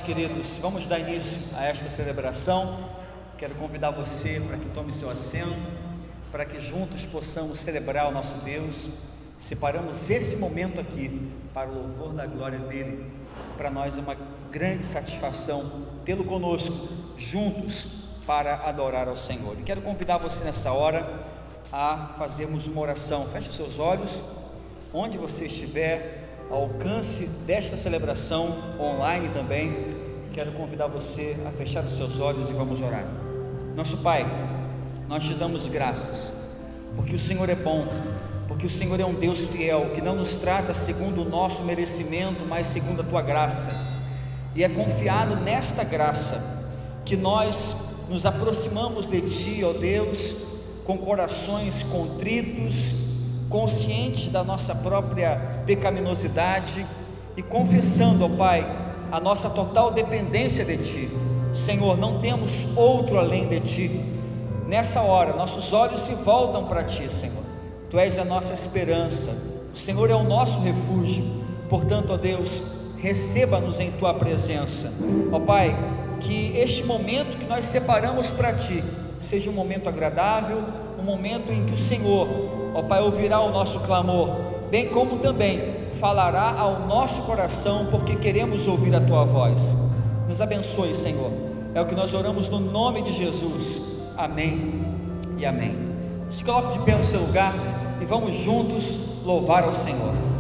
Queridos, vamos dar início a esta celebração. Quero convidar você para que tome seu assento, para que juntos possamos celebrar o nosso Deus. Separamos esse momento aqui para o louvor da glória dele. Para nós é uma grande satisfação tê-lo conosco, juntos, para adorar ao Senhor. E quero convidar você nessa hora a fazermos uma oração. Feche os seus olhos, onde você estiver, ao alcance desta celebração online também. Quero convidar você a fechar os seus olhos e vamos orar. Nosso Pai, nós te damos graças, porque o Senhor é bom, porque o Senhor é um Deus fiel, que não nos trata segundo o nosso merecimento, mas segundo a tua graça. E é confiado nesta graça que nós nos aproximamos de ti, ó Deus, com corações contritos, conscientes da nossa própria pecaminosidade e confessando, ó Pai, a nossa total dependência de ti. Senhor, não temos outro além de ti. Nessa hora, nossos olhos se voltam para ti, Senhor. Tu és a nossa esperança, o Senhor é o nosso refúgio. Portanto, ó Deus, receba-nos em tua presença. Ó Pai, que este momento que nós separamos para ti seja um momento agradável, um momento em que o Senhor, ó Pai, ouvirá o nosso clamor, bem como também falará ao nosso coração, porque queremos ouvir a tua voz. Nos abençoe, Senhor, é o que nós oramos no nome de Jesus, amém e amém. Se coloque de pé no seu lugar e vamos juntos louvar ao Senhor.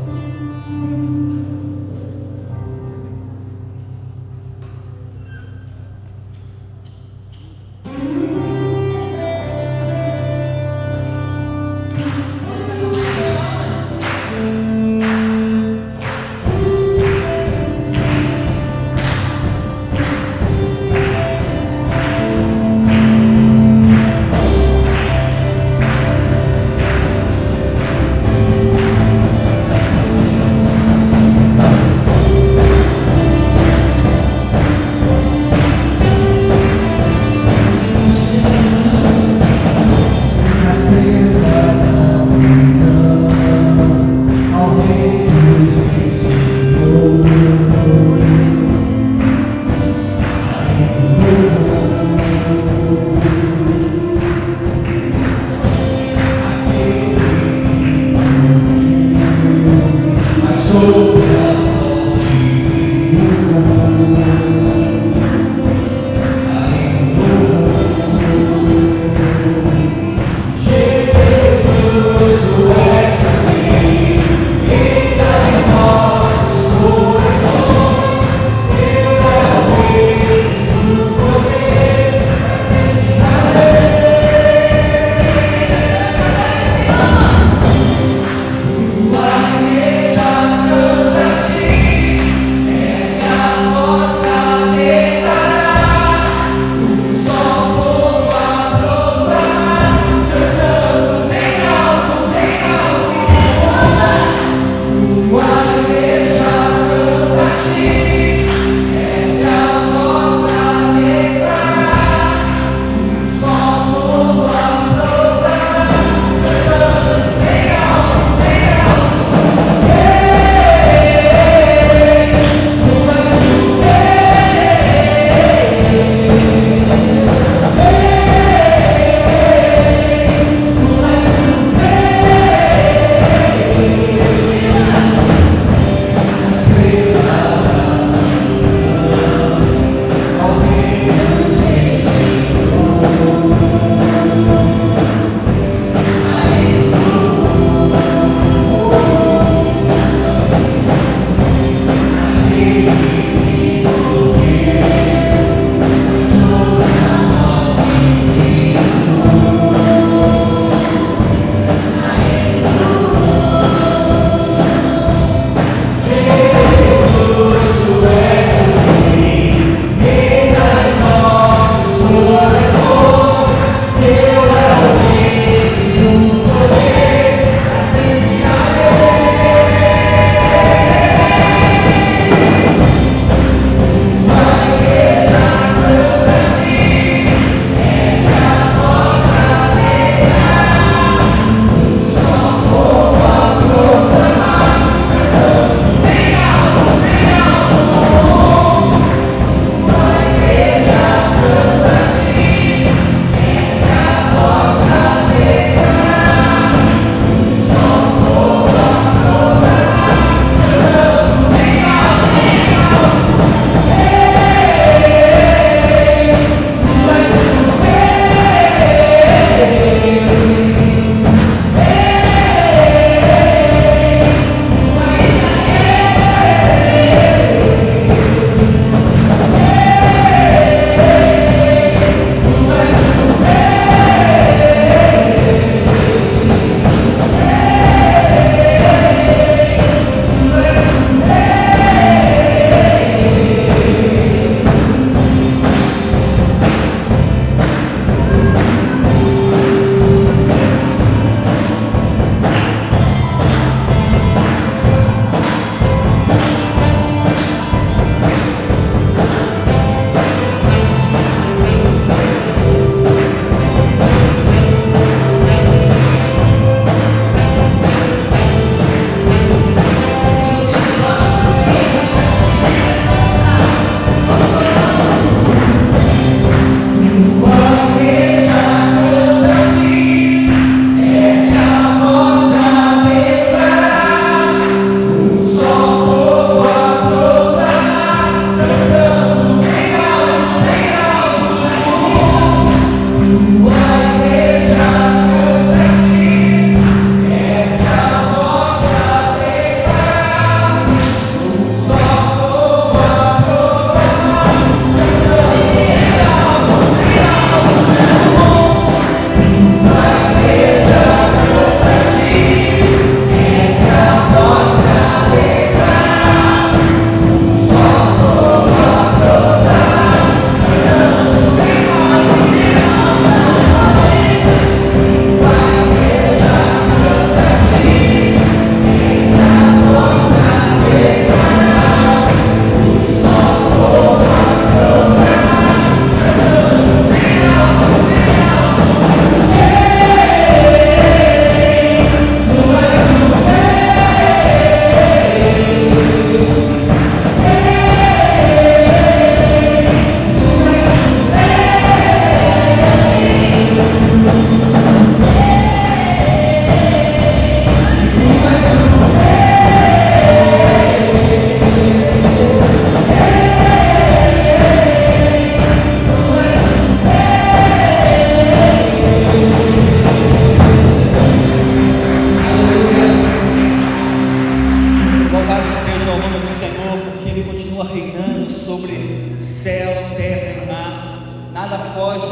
céu, terra e mar, nada foge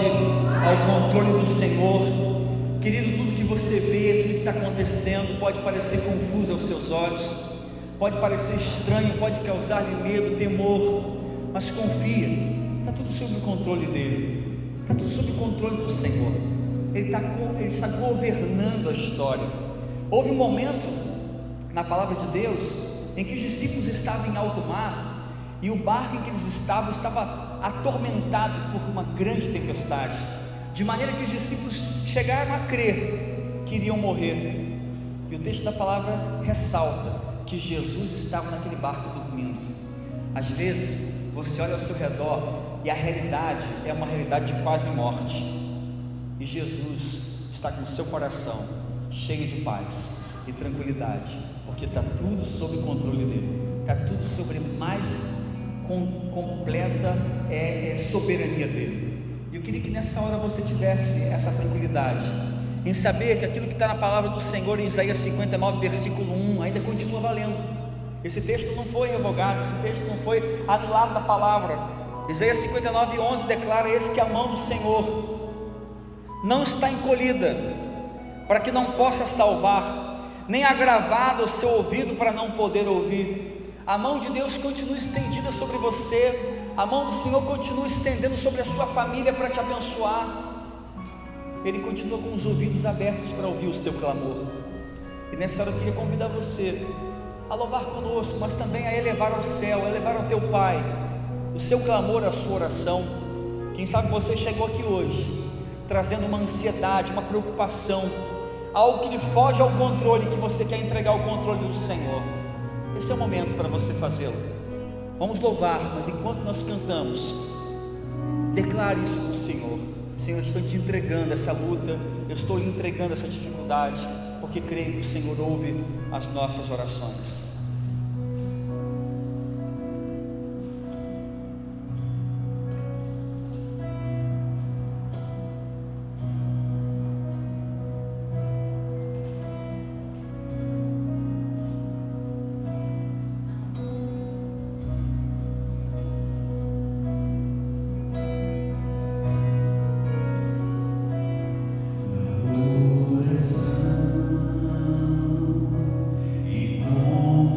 ao controle do Senhor. Querido, tudo que você vê, tudo que está acontecendo pode parecer confuso aos seus olhos, pode parecer estranho, pode causar-lhe medo, temor, mas confia, está tudo sob o controle dele, está tudo sob o controle do Senhor. Ele está governando a história. Houve um momento na palavra de Deus em que os discípulos estavam em alto mar, e o barco em que eles estavam estava atormentado por uma grande tempestade, de maneira que os discípulos chegaram a crer que iriam morrer. E o texto da palavra ressalta que Jesus estava naquele barco dormindo. Às vezes você olha ao seu redor e a realidade é uma realidade de quase morte, e Jesus está com o seu coração cheio de paz e tranquilidade, porque está tudo sob o controle dele, está tudo sobre mais completa soberania dele. E eu queria que nessa hora você tivesse essa tranquilidade em saber que aquilo que está na palavra do Senhor em Isaías 59 versículo 1 ainda continua valendo. Esse texto não foi revogado, esse texto não foi anulado da palavra. Isaías 59, 11 declara: eis que a mão do Senhor não está encolhida para que não possa salvar, nem agravado o seu ouvido para não poder ouvir. A mão de Deus continua estendida sobre você, a mão do Senhor continua estendendo sobre a sua família para te abençoar. Ele continua com os ouvidos abertos para ouvir o seu clamor. E nessa hora eu queria convidar você a louvar conosco, mas também a elevar ao céu, a elevar ao teu Pai o seu clamor, a sua oração. Quem sabe você chegou aqui hoje trazendo uma ansiedade, uma preocupação, algo que lhe foge ao controle, que você quer entregar o controle do Senhor. Esse é o momento para você fazê-lo. Vamos louvar, mas enquanto nós cantamos, declare isso para o Senhor: Senhor, eu estou te entregando essa luta, eu estou lhe entregando essa dificuldade, porque creio que o Senhor ouve as nossas orações. E com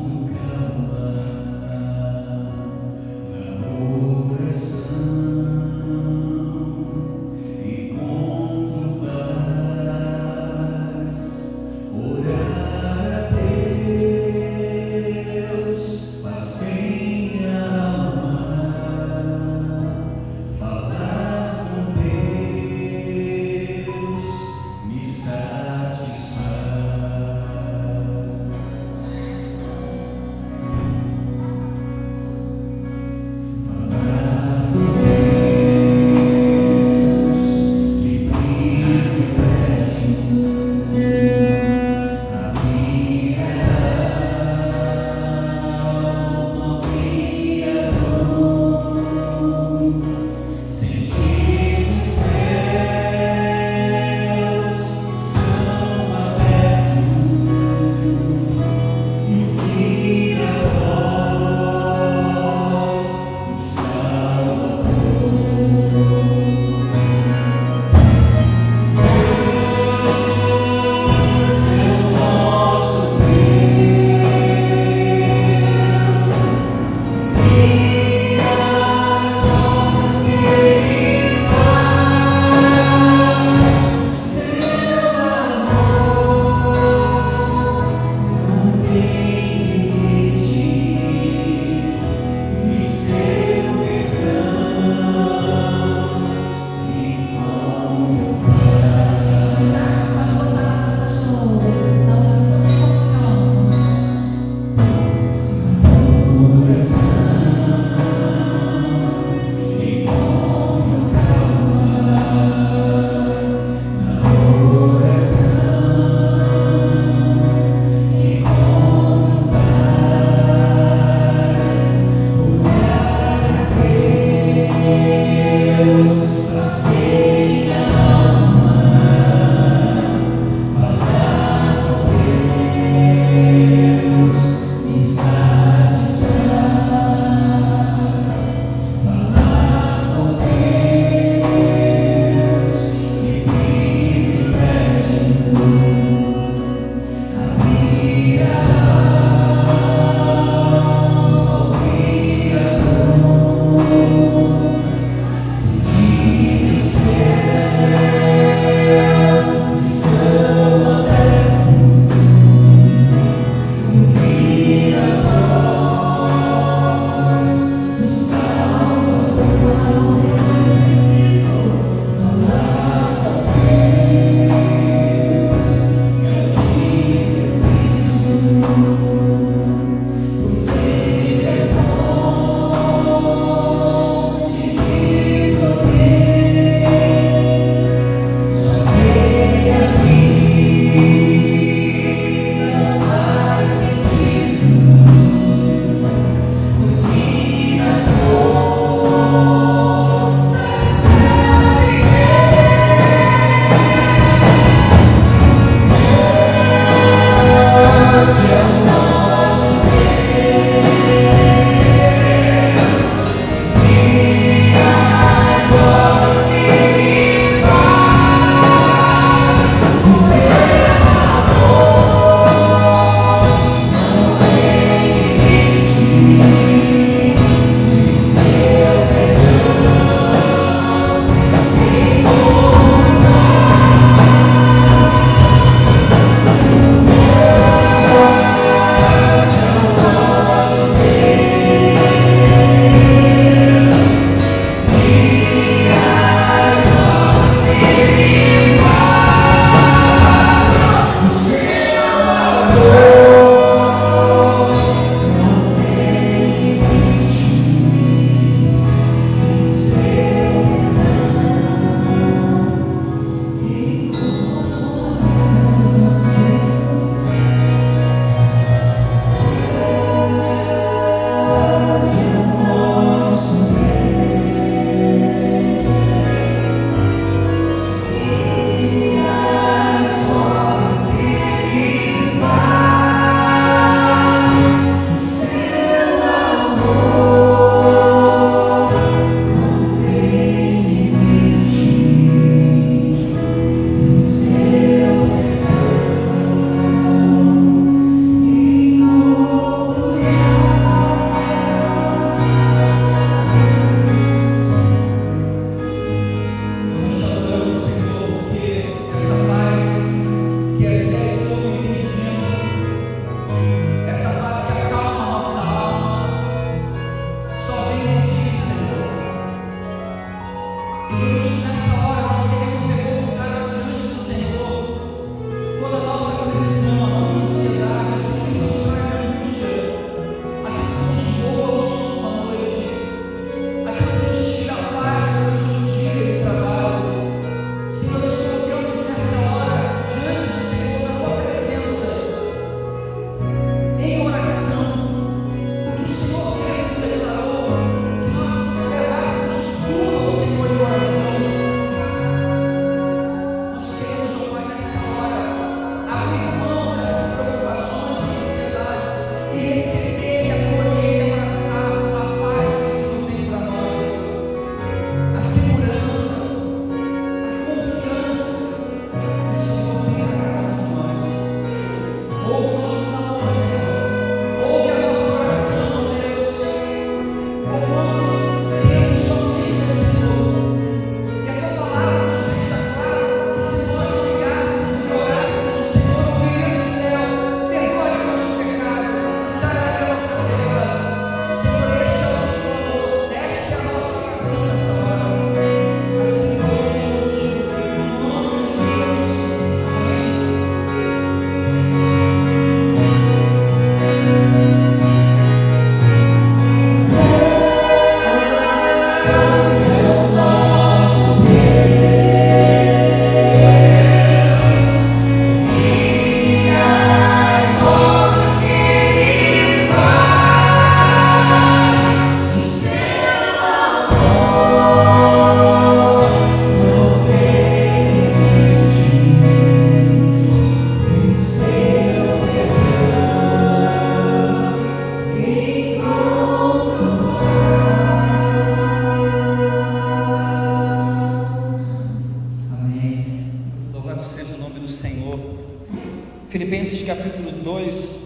Filipenses capítulo 2,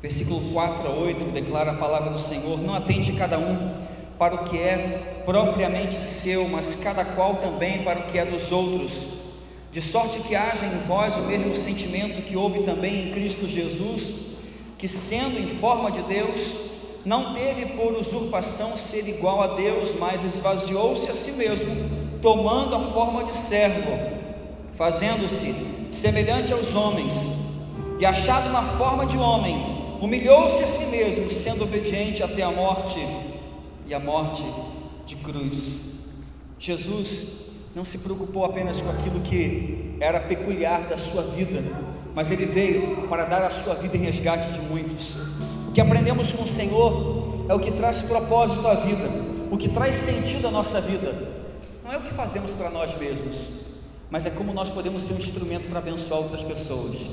versículo 4 a 8, declara a palavra do Senhor: não atende cada um para o que é propriamente seu, mas cada qual também para o que é dos outros, de sorte que haja em vós o mesmo sentimento que houve também em Cristo Jesus, que sendo em forma de Deus, não teve por usurpação ser igual a Deus, mas esvaziou-se a si mesmo, tomando a forma de servo, fazendo-se semelhante aos homens, e achado na forma de homem, humilhou-se a si mesmo, sendo obediente até a morte, e a morte de cruz. Jesus não se preocupou apenas com aquilo que era peculiar da sua vida, mas Ele veio para dar a sua vida em resgate de muitos. O que aprendemos com o Senhor é o que traz propósito à vida, o que traz sentido à nossa vida. Não é o que fazemos para nós mesmos, mas é como nós podemos ser um instrumento para abençoar outras pessoas.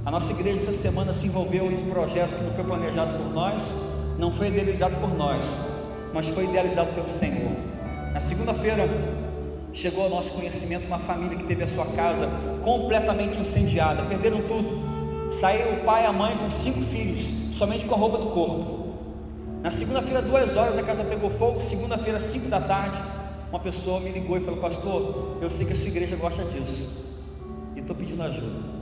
A nossa igreja essa semana se envolveu em um projeto que não foi planejado por nós, não foi idealizado por nós, mas foi idealizado pelo Senhor. Na segunda-feira chegou ao nosso conhecimento uma família que teve a sua casa completamente incendiada, perderam tudo. Saiu o pai e a mãe com 5 filhos, somente com a roupa do corpo. Na segunda-feira, 2 horas, a casa pegou fogo. Segunda-feira, 5 da tarde, uma pessoa me ligou e falou: pastor, eu sei que a sua igreja gosta disso e estou pedindo ajuda.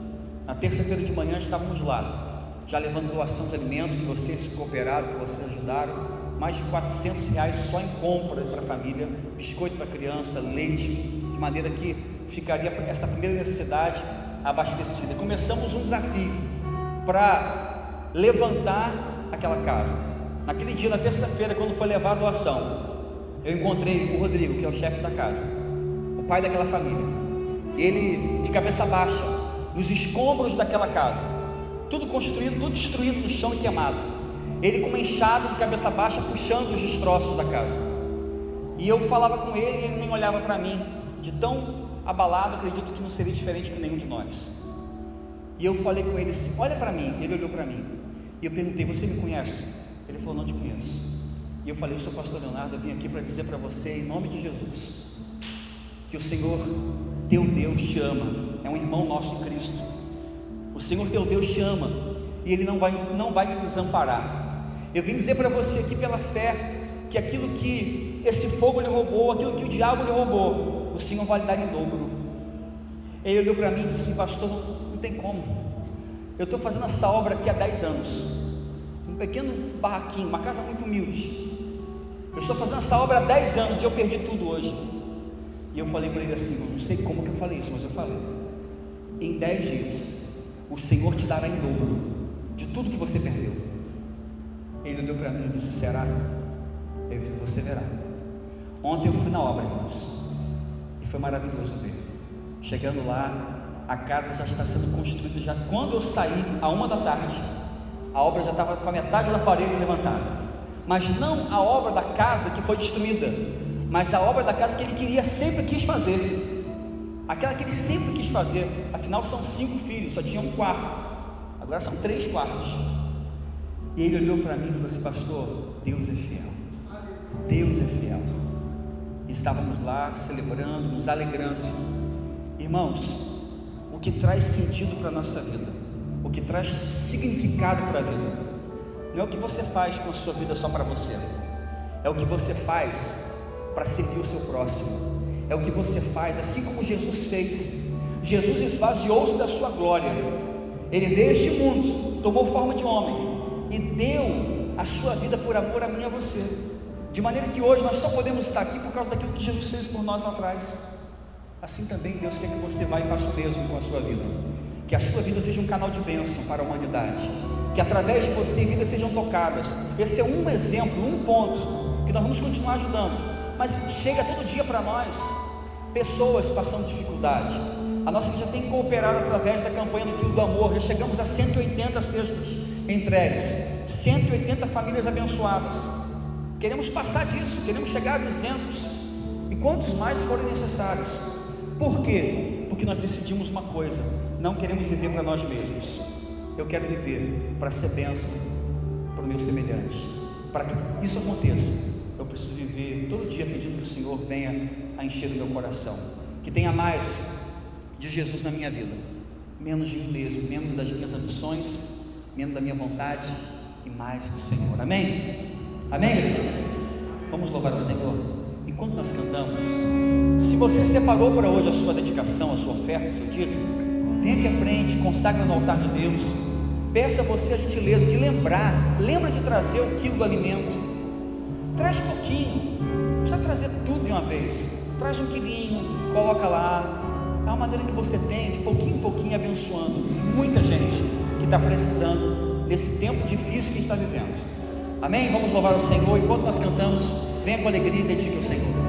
Na terça-feira de manhã estávamos lá, já levando doação de alimento, que vocês cooperaram, que vocês ajudaram, mais de R$400 só em compra para a família, biscoito para a criança, leite, de maneira que ficaria essa primeira necessidade abastecida. Começamos um desafio para levantar aquela casa. Naquele dia, na terça-feira, quando foi levar a doação, eu encontrei o Rodrigo, que é o chefe da casa, o pai daquela família. Ele de cabeça baixa, nos escombros daquela casa, tudo construído, tudo destruído no chão e queimado. Ele com uma enxada de cabeça baixa, puxando os destroços da casa. E eu falava com ele e ele nem olhava para mim, de tão abalado. Acredito que não seria diferente com nenhum de nós. E eu falei com ele assim: olha para mim. Ele olhou para mim e eu perguntei: você me conhece? Ele falou: não te conheço. E eu falei: eu sou o pastor Leonardo, eu vim aqui para dizer para você, em nome de Jesus, que o Senhor teu Deus te ama. É um irmão nosso em Cristo. O Senhor teu Deus te ama e Ele não vai te desamparar. Eu vim dizer para você aqui pela fé, que aquilo que esse fogo lhe roubou, aquilo que o diabo lhe roubou, o Senhor vai lhe dar em dobro. Ele olhou para mim e disse: pastor, não tem como. Eu estou fazendo essa obra aqui há 10 anos, um pequeno barraquinho, uma casa muito humilde. Eu estou fazendo essa obra há 10 anos e eu perdi tudo hoje. E eu falei para ele assim, eu não sei como que eu falei isso, mas eu falei: em 10 dias o Senhor te dará em dobro de tudo que você perdeu. Ele olhou para mim e disse: será? Eu disse: você verá. Ontem eu fui na obra, irmãos, e foi maravilhoso ver. Chegando lá, a casa já está sendo construída. Já quando eu saí, à 1 da tarde, a obra já estava com a metade da parede levantada. Mas não a obra da casa que foi destruída, mas a obra da casa que ele sempre quis fazer, aquela que ele sempre quis fazer. Afinal são 5 filhos, só tinha um quarto, agora são 3 quartos. E ele olhou para mim e falou assim: pastor, Deus é fiel, Deus é fiel. E estávamos lá celebrando, nos alegrando. Irmãos, o que traz sentido para a nossa vida, o que traz significado para a vida, não é o que você faz com a sua vida só para você, é o que você faz para servir o seu próximo, é o que você faz, assim como Jesus fez. Jesus esvaziou-se da sua glória, ele veio a este mundo, tomou forma de homem e deu a sua vida por amor a mim e a você, de maneira que hoje nós só podemos estar aqui por causa daquilo que Jesus fez por nós lá atrás. Assim também Deus quer que você vá e faça o mesmo com a sua vida, que a sua vida seja um canal de bênção para a humanidade, que através de você vidas sejam tocadas. Esse é um exemplo, um ponto que nós vamos continuar ajudando, mas chega todo dia para nós pessoas passando dificuldade. A nossa igreja tem cooperado através da campanha do Quilo do Amor. Já chegamos a 180 cestos entregues, 180 famílias abençoadas. Queremos passar disso, queremos chegar a 200 e quantos mais forem necessários. Por quê? Porque nós decidimos uma coisa: não queremos viver para nós mesmos. Eu quero viver para ser bênção para o meu semelhante. Para que isso aconteça, eu preciso viver todo dia pedindo que o Senhor venha a encher o meu coração, que tenha mais de Jesus na minha vida, menos de mim mesmo, menos das minhas ambições, menos da minha vontade e mais do Senhor. Amém? Amém, igreja? Vamos louvar o Senhor enquanto nós cantamos. Se você separou para hoje a sua dedicação, a sua oferta, o seu dízimo, venha aqui à frente, consagra no altar de Deus. Peça a você a gentileza de lembra de trazer o quilo do alimento. Traz pouquinho, não precisa trazer tudo de uma vez. Traz um quilinho, coloca lá. É uma maneira que você tem, de pouquinho em pouquinho, abençoando muita gente que está precisando desse tempo difícil que a gente está vivendo. Amém? Vamos louvar o Senhor. Enquanto nós cantamos, venha com alegria e dedique ao Senhor.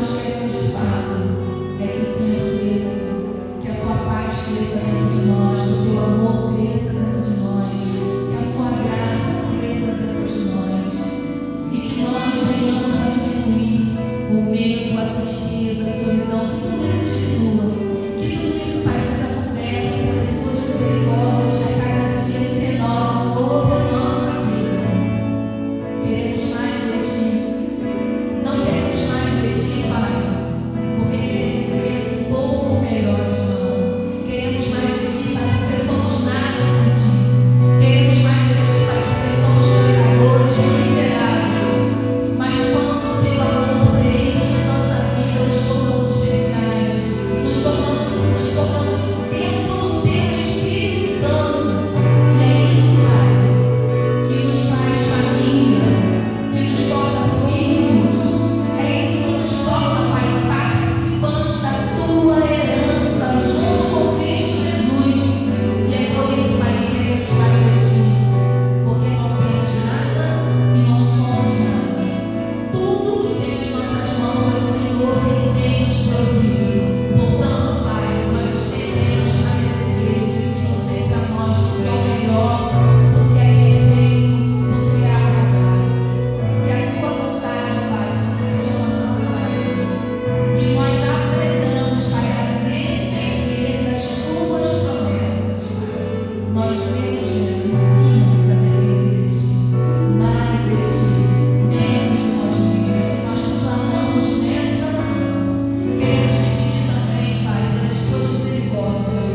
nós queremos de fato é que o Senhor cresça, que a tua paz cresça dentro de nós, que o teu amor cresça dentro de nós, que a sua graça cresça dentro de nós, e que nós venhamos a diminuir o medo, a tristeza, a solidão, que tudo isso diminua, que tudo isso, Pai, seja coberto pelas suas misericórdias, que a cada dia se renova sobre a nossa vida. Queremos mais de ti, não queremos mais de ti, Pai, porque queremos ser um pouco melhores, não. Queremos mais de ti, Pai, porque somos nada sem ti. Queremos mais de ti, Pai, porque somos pecadores, miseráveis. Mas quando o teu amor preenche nossa vida, nos tornamos especiais, nos tornamos templo do teu Espírito Santo. E é isso, Pai, que nos faz família, que nos torna filhos. É isso que nos torna, Pai, participantes da tua herança, junto com Cristo Jesus. E é por isso, Pai, que queremos mais de ti, porque não temos nada e não somos nada. Tudo que tem em nossas mãos é o Senhor quem tem nos provido. Portanto, Pai, nós estendemos a receber o que o Senhor tem para nós, porque é o melhor, porque é perfeito, porque é agradável. Que a tua vontade, Pai, seja a nossa vontade. Que nós aprendamos, Pai, a depender das tuas promessas. Nós queremos, Jesus, ensina-nos a depender de ti, mais de ti, menos de nós mesmos. É o que nós clamamos nessa manhã. Queremos te pedir também, Pai, pelas tuas misericórdias,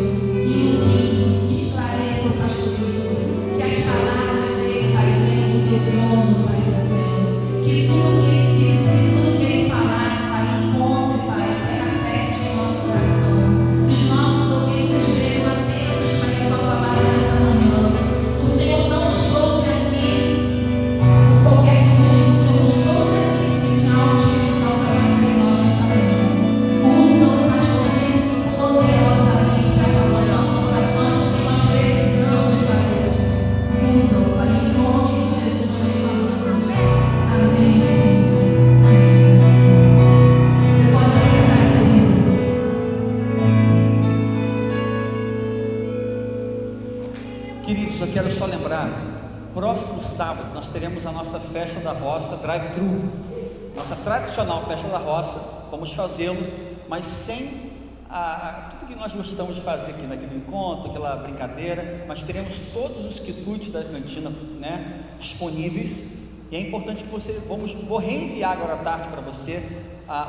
ilumine, esclareça o pastor Vitor, que as palavras dele, Pai, venham do teu trono, Pai do céu. Que tudo que ele fizer, tudo que ele falar, Pai, encontre, Pai, terra fértil em nosso coração. Que os nossos ouvidos estejam atentos, Pai, à tua palavra nessa manhã. O Senhor não nos trouxe aqui por qualquer motivo. O Senhor nos trouxe aqui porque tinha algo especial para fazer em nós nessa manhã. Usa o pastor Vitor poderosamente para falar aos nossos corações, porque nós precisamos, Pai. Usa-o, Pai, em nome de Jesus nós clamamos. Amém, Senhor. Amém, Senhor. Você pode se sentar, querido. Queridos, eu quero só lembrar, próximo sábado nós teremos a nossa festa da roça drive-thru, nossa tradicional festa da roça. Vamos fazê-lo, mas sem tudo que nós gostamos de fazer aqui naquele encontro, aquela brincadeira, mas teremos todos os quitutes da cantina, né, disponíveis. E é importante que vou reenviar agora à tarde para você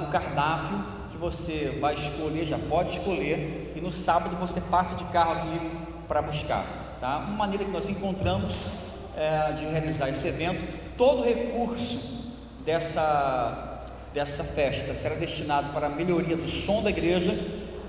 o cardápio que você vai escolher, já pode escolher, e no sábado você passa de carro aqui para buscar, tá? Uma maneira que nós encontramos de realizar esse evento. Todo recurso dessa festa será destinado para a melhoria do som da igreja,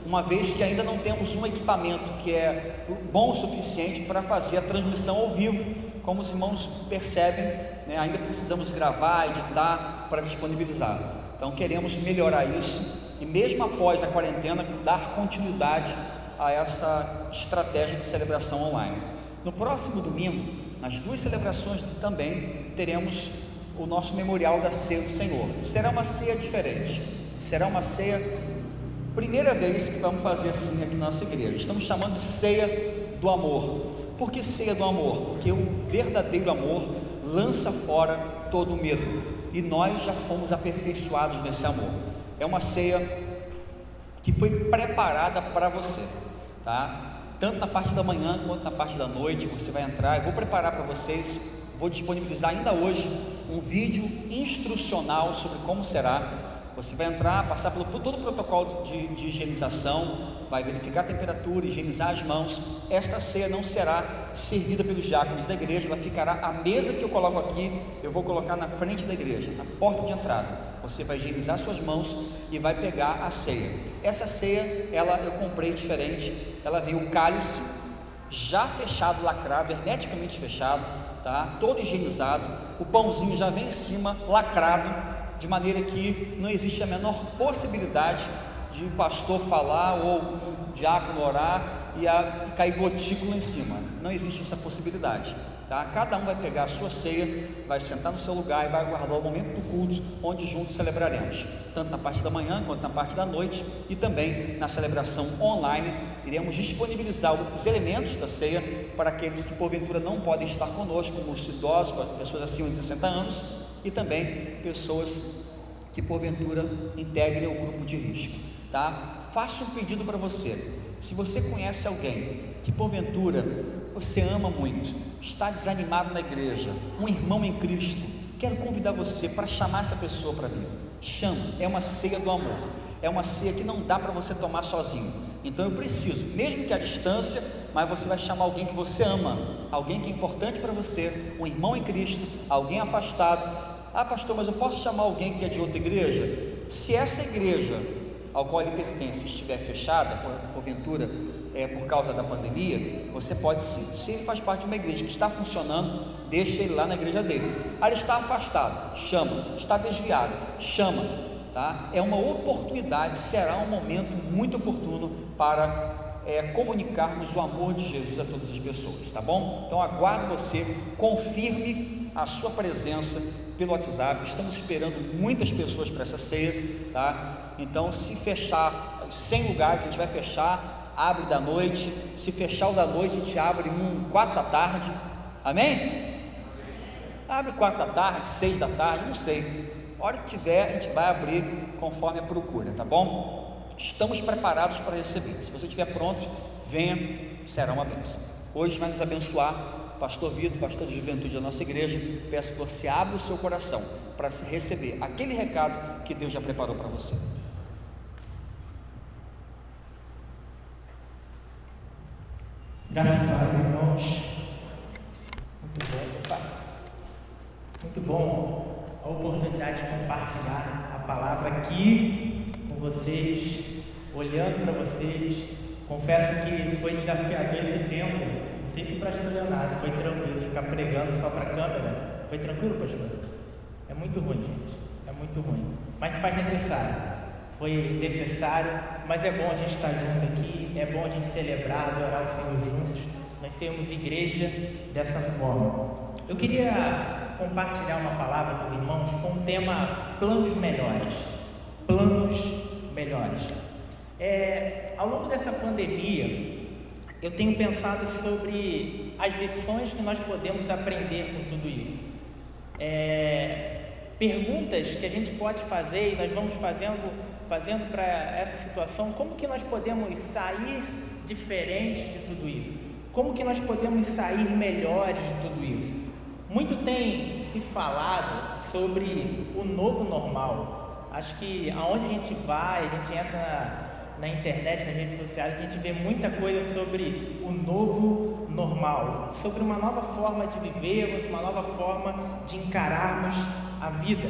uma vez que ainda não temos um equipamento que é bom o suficiente para fazer a transmissão ao vivo, como os irmãos percebem, né? Ainda precisamos gravar, editar para disponibilizar. Então queremos melhorar isso e mesmo após a quarentena dar continuidade a essa estratégia de celebração online. No próximo domingo, nas duas celebrações também teremos o nosso memorial da ceia do Senhor. Será uma ceia diferente, será uma ceia, primeira vez que vamos fazer assim aqui na nossa igreja. Estamos chamando de ceia do amor. Por que ceia do amor? Porque o verdadeiro amor lança fora todo o medo, e nós já fomos aperfeiçoados nesse amor. É uma ceia que foi preparada para você, tá? Tanto na parte da manhã quanto na parte da noite você vai entrar. Eu vou preparar para vocês, vou disponibilizar ainda hoje um vídeo instrucional sobre como será. Você vai entrar, passar por todo o protocolo de higienização, vai verificar a temperatura, higienizar as mãos. Esta ceia não será servida pelos diáconos da igreja, ela ficará a mesa que eu coloco aqui, eu vou colocar na frente da igreja, na porta de entrada. Você vai higienizar suas mãos e vai pegar a ceia. Essa ceia, eu comprei diferente. Ela veio o cálice já fechado, lacrado, hermeticamente fechado, tá? Todo higienizado. O pãozinho já vem em cima, lacrado, de maneira que não existe a menor possibilidade de o pastor falar ou um diácono orar e cair gotícula em cima. Não existe essa possibilidade. tá? Cada um vai pegar a sua ceia, vai sentar no seu lugar e vai aguardar o momento do culto, onde juntos celebraremos, tanto na parte da manhã quanto na parte da noite, e também na celebração online. Iremos disponibilizar os elementos da ceia para aqueles que porventura não podem estar conosco, como os idosos, pessoas acima de 60 anos, e também pessoas que porventura integrem o grupo de risco, tá? Faço um pedido para você: se você conhece alguém que porventura você ama muito, está desanimado na igreja, um irmão em Cristo, quero convidar você para chamar essa pessoa para vir. Chama, é uma ceia do amor, é uma ceia que não dá para você tomar sozinho. Então eu preciso, mesmo que à distância, mas você vai chamar alguém que você ama, alguém que é importante para você, um irmão em Cristo, alguém afastado. Ah, pastor, mas eu posso chamar alguém que é de outra igreja? Se essa igreja ao qual ele pertence estiver fechada, porventura, por causa da pandemia, você pode sim. Se ele faz parte de uma igreja que está funcionando, deixa ele lá na igreja dele. Ah, ele está afastado, chama. Está desviado, chama, tá? É uma oportunidade, será um momento muito oportuno para comunicarmos o amor de Jesus a todas as pessoas, tá bom? Então aguardo você, confirme a sua presença pelo WhatsApp. Estamos esperando muitas pessoas para essa ceia, tá? Então, se fechar 100 lugares, a gente vai fechar, abre da noite. Se fechar o da noite, a gente abre 4 da tarde, amém? Abre 4 da tarde, 6 da tarde, não sei. A hora que tiver, a gente vai abrir conforme a procura, tá bom? Estamos preparados para receber. Se você estiver pronto, venha, será uma bênção. Hoje vai nos abençoar pastor Vitor, pastor de juventude da nossa igreja. Peço que você abra o seu coração para receber aquele recado que Deus já preparou para você. Graças a Deus, irmãos. Muito bom, pai. Muito bom a oportunidade de compartilhar a palavra aqui com vocês, olhando para vocês. Confesso que foi desafiador esse tempo. Não sei que o pastor Leonardo foi tranquilo ficar pregando só para a câmera. Foi tranquilo, pastor? É muito ruim, gente. É muito ruim. Mas se faz necessário. Foi necessário, mas é bom a gente estar junto aqui. É bom a gente celebrar, adorar o Senhor juntos. Nós temos igreja dessa forma. Eu queria compartilhar uma palavra com os irmãos com o tema planos melhores. Planos melhores. Ao longo dessa pandemia, eu tenho pensado sobre as lições que nós podemos aprender com tudo isso. Perguntas que a gente pode fazer, e nós vamos fazendo para essa situação. Como que nós podemos sair diferente de tudo isso? Como que nós podemos sair melhores de tudo isso? Muito tem se falado sobre o novo normal. Acho que aonde a gente vai, a gente entra na internet, nas redes sociais, a gente vê muita coisa sobre o novo normal, sobre uma nova forma de vivermos, uma nova forma de encararmos a vida.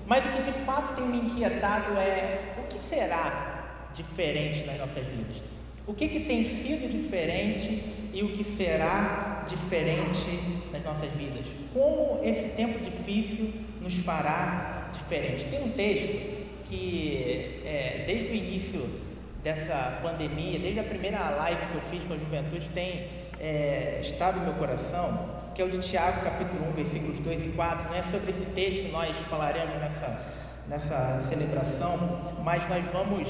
Mas o que de fato tem me inquietado é o que será diferente nas nossas vidas? O que tem sido diferente e o que será diferente nas nossas vidas? Como esse tempo difícil nos fará diferentes? Tem um texto que, desde o início dessa pandemia, desde a primeira live que eu fiz com a juventude, tem estado no meu coração, que é o de Tiago, capítulo 1, versículos 2 e 4. Não é sobre esse texto que nós falaremos nessa celebração, mas nós vamos...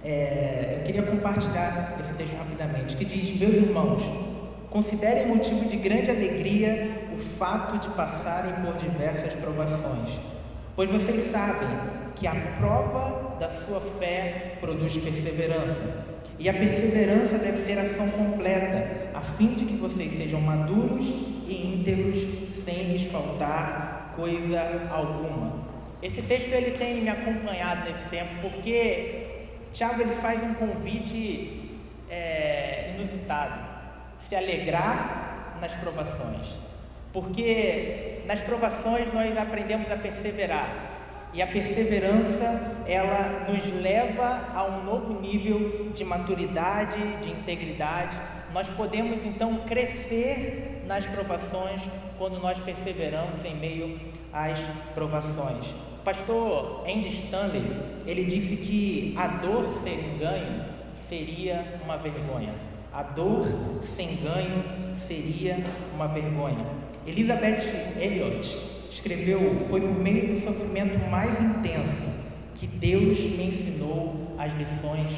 eu queria compartilhar esse texto rapidamente, que diz: meus irmãos, considerem motivo de grande alegria o fato de passarem por diversas provações, pois vocês sabem que a prova da sua fé produz perseverança, e a perseverança deve ter ação completa, a fim de que vocês sejam maduros e íntegros, sem lhes faltar coisa alguma. Esse texto ele tem me acompanhado nesse tempo, porque Tiago ele faz um convite inusitado: se alegrar nas provações, porque nas provações nós aprendemos a perseverar. E a perseverança, ela nos leva a um novo nível de maturidade, de integridade. Nós podemos então crescer nas provações quando nós perseveramos em meio às provações. O pastor Andy Stanley, ele disse que a dor ser um ganho seria uma vergonha. A dor sem ganho seria uma vergonha. Elizabeth Elliot escreveu: foi por meio do sofrimento mais intenso que Deus me ensinou as lições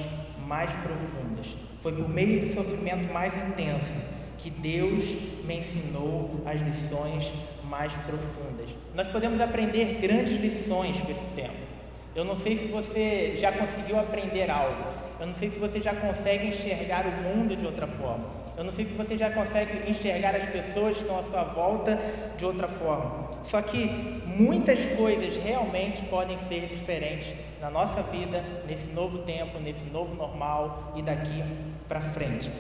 mais profundas. Foi por meio do sofrimento mais intenso que Deus me ensinou as lições mais profundas. Nós podemos aprender grandes lições com esse tempo. Eu não sei se você já conseguiu aprender algo. Eu não sei se você já consegue enxergar o mundo de outra forma. Eu não sei se você já consegue enxergar as pessoas que estão à sua volta de outra forma. Só que muitas coisas realmente podem ser diferentes na nossa vida, nesse novo tempo, nesse novo normal e daqui para frente.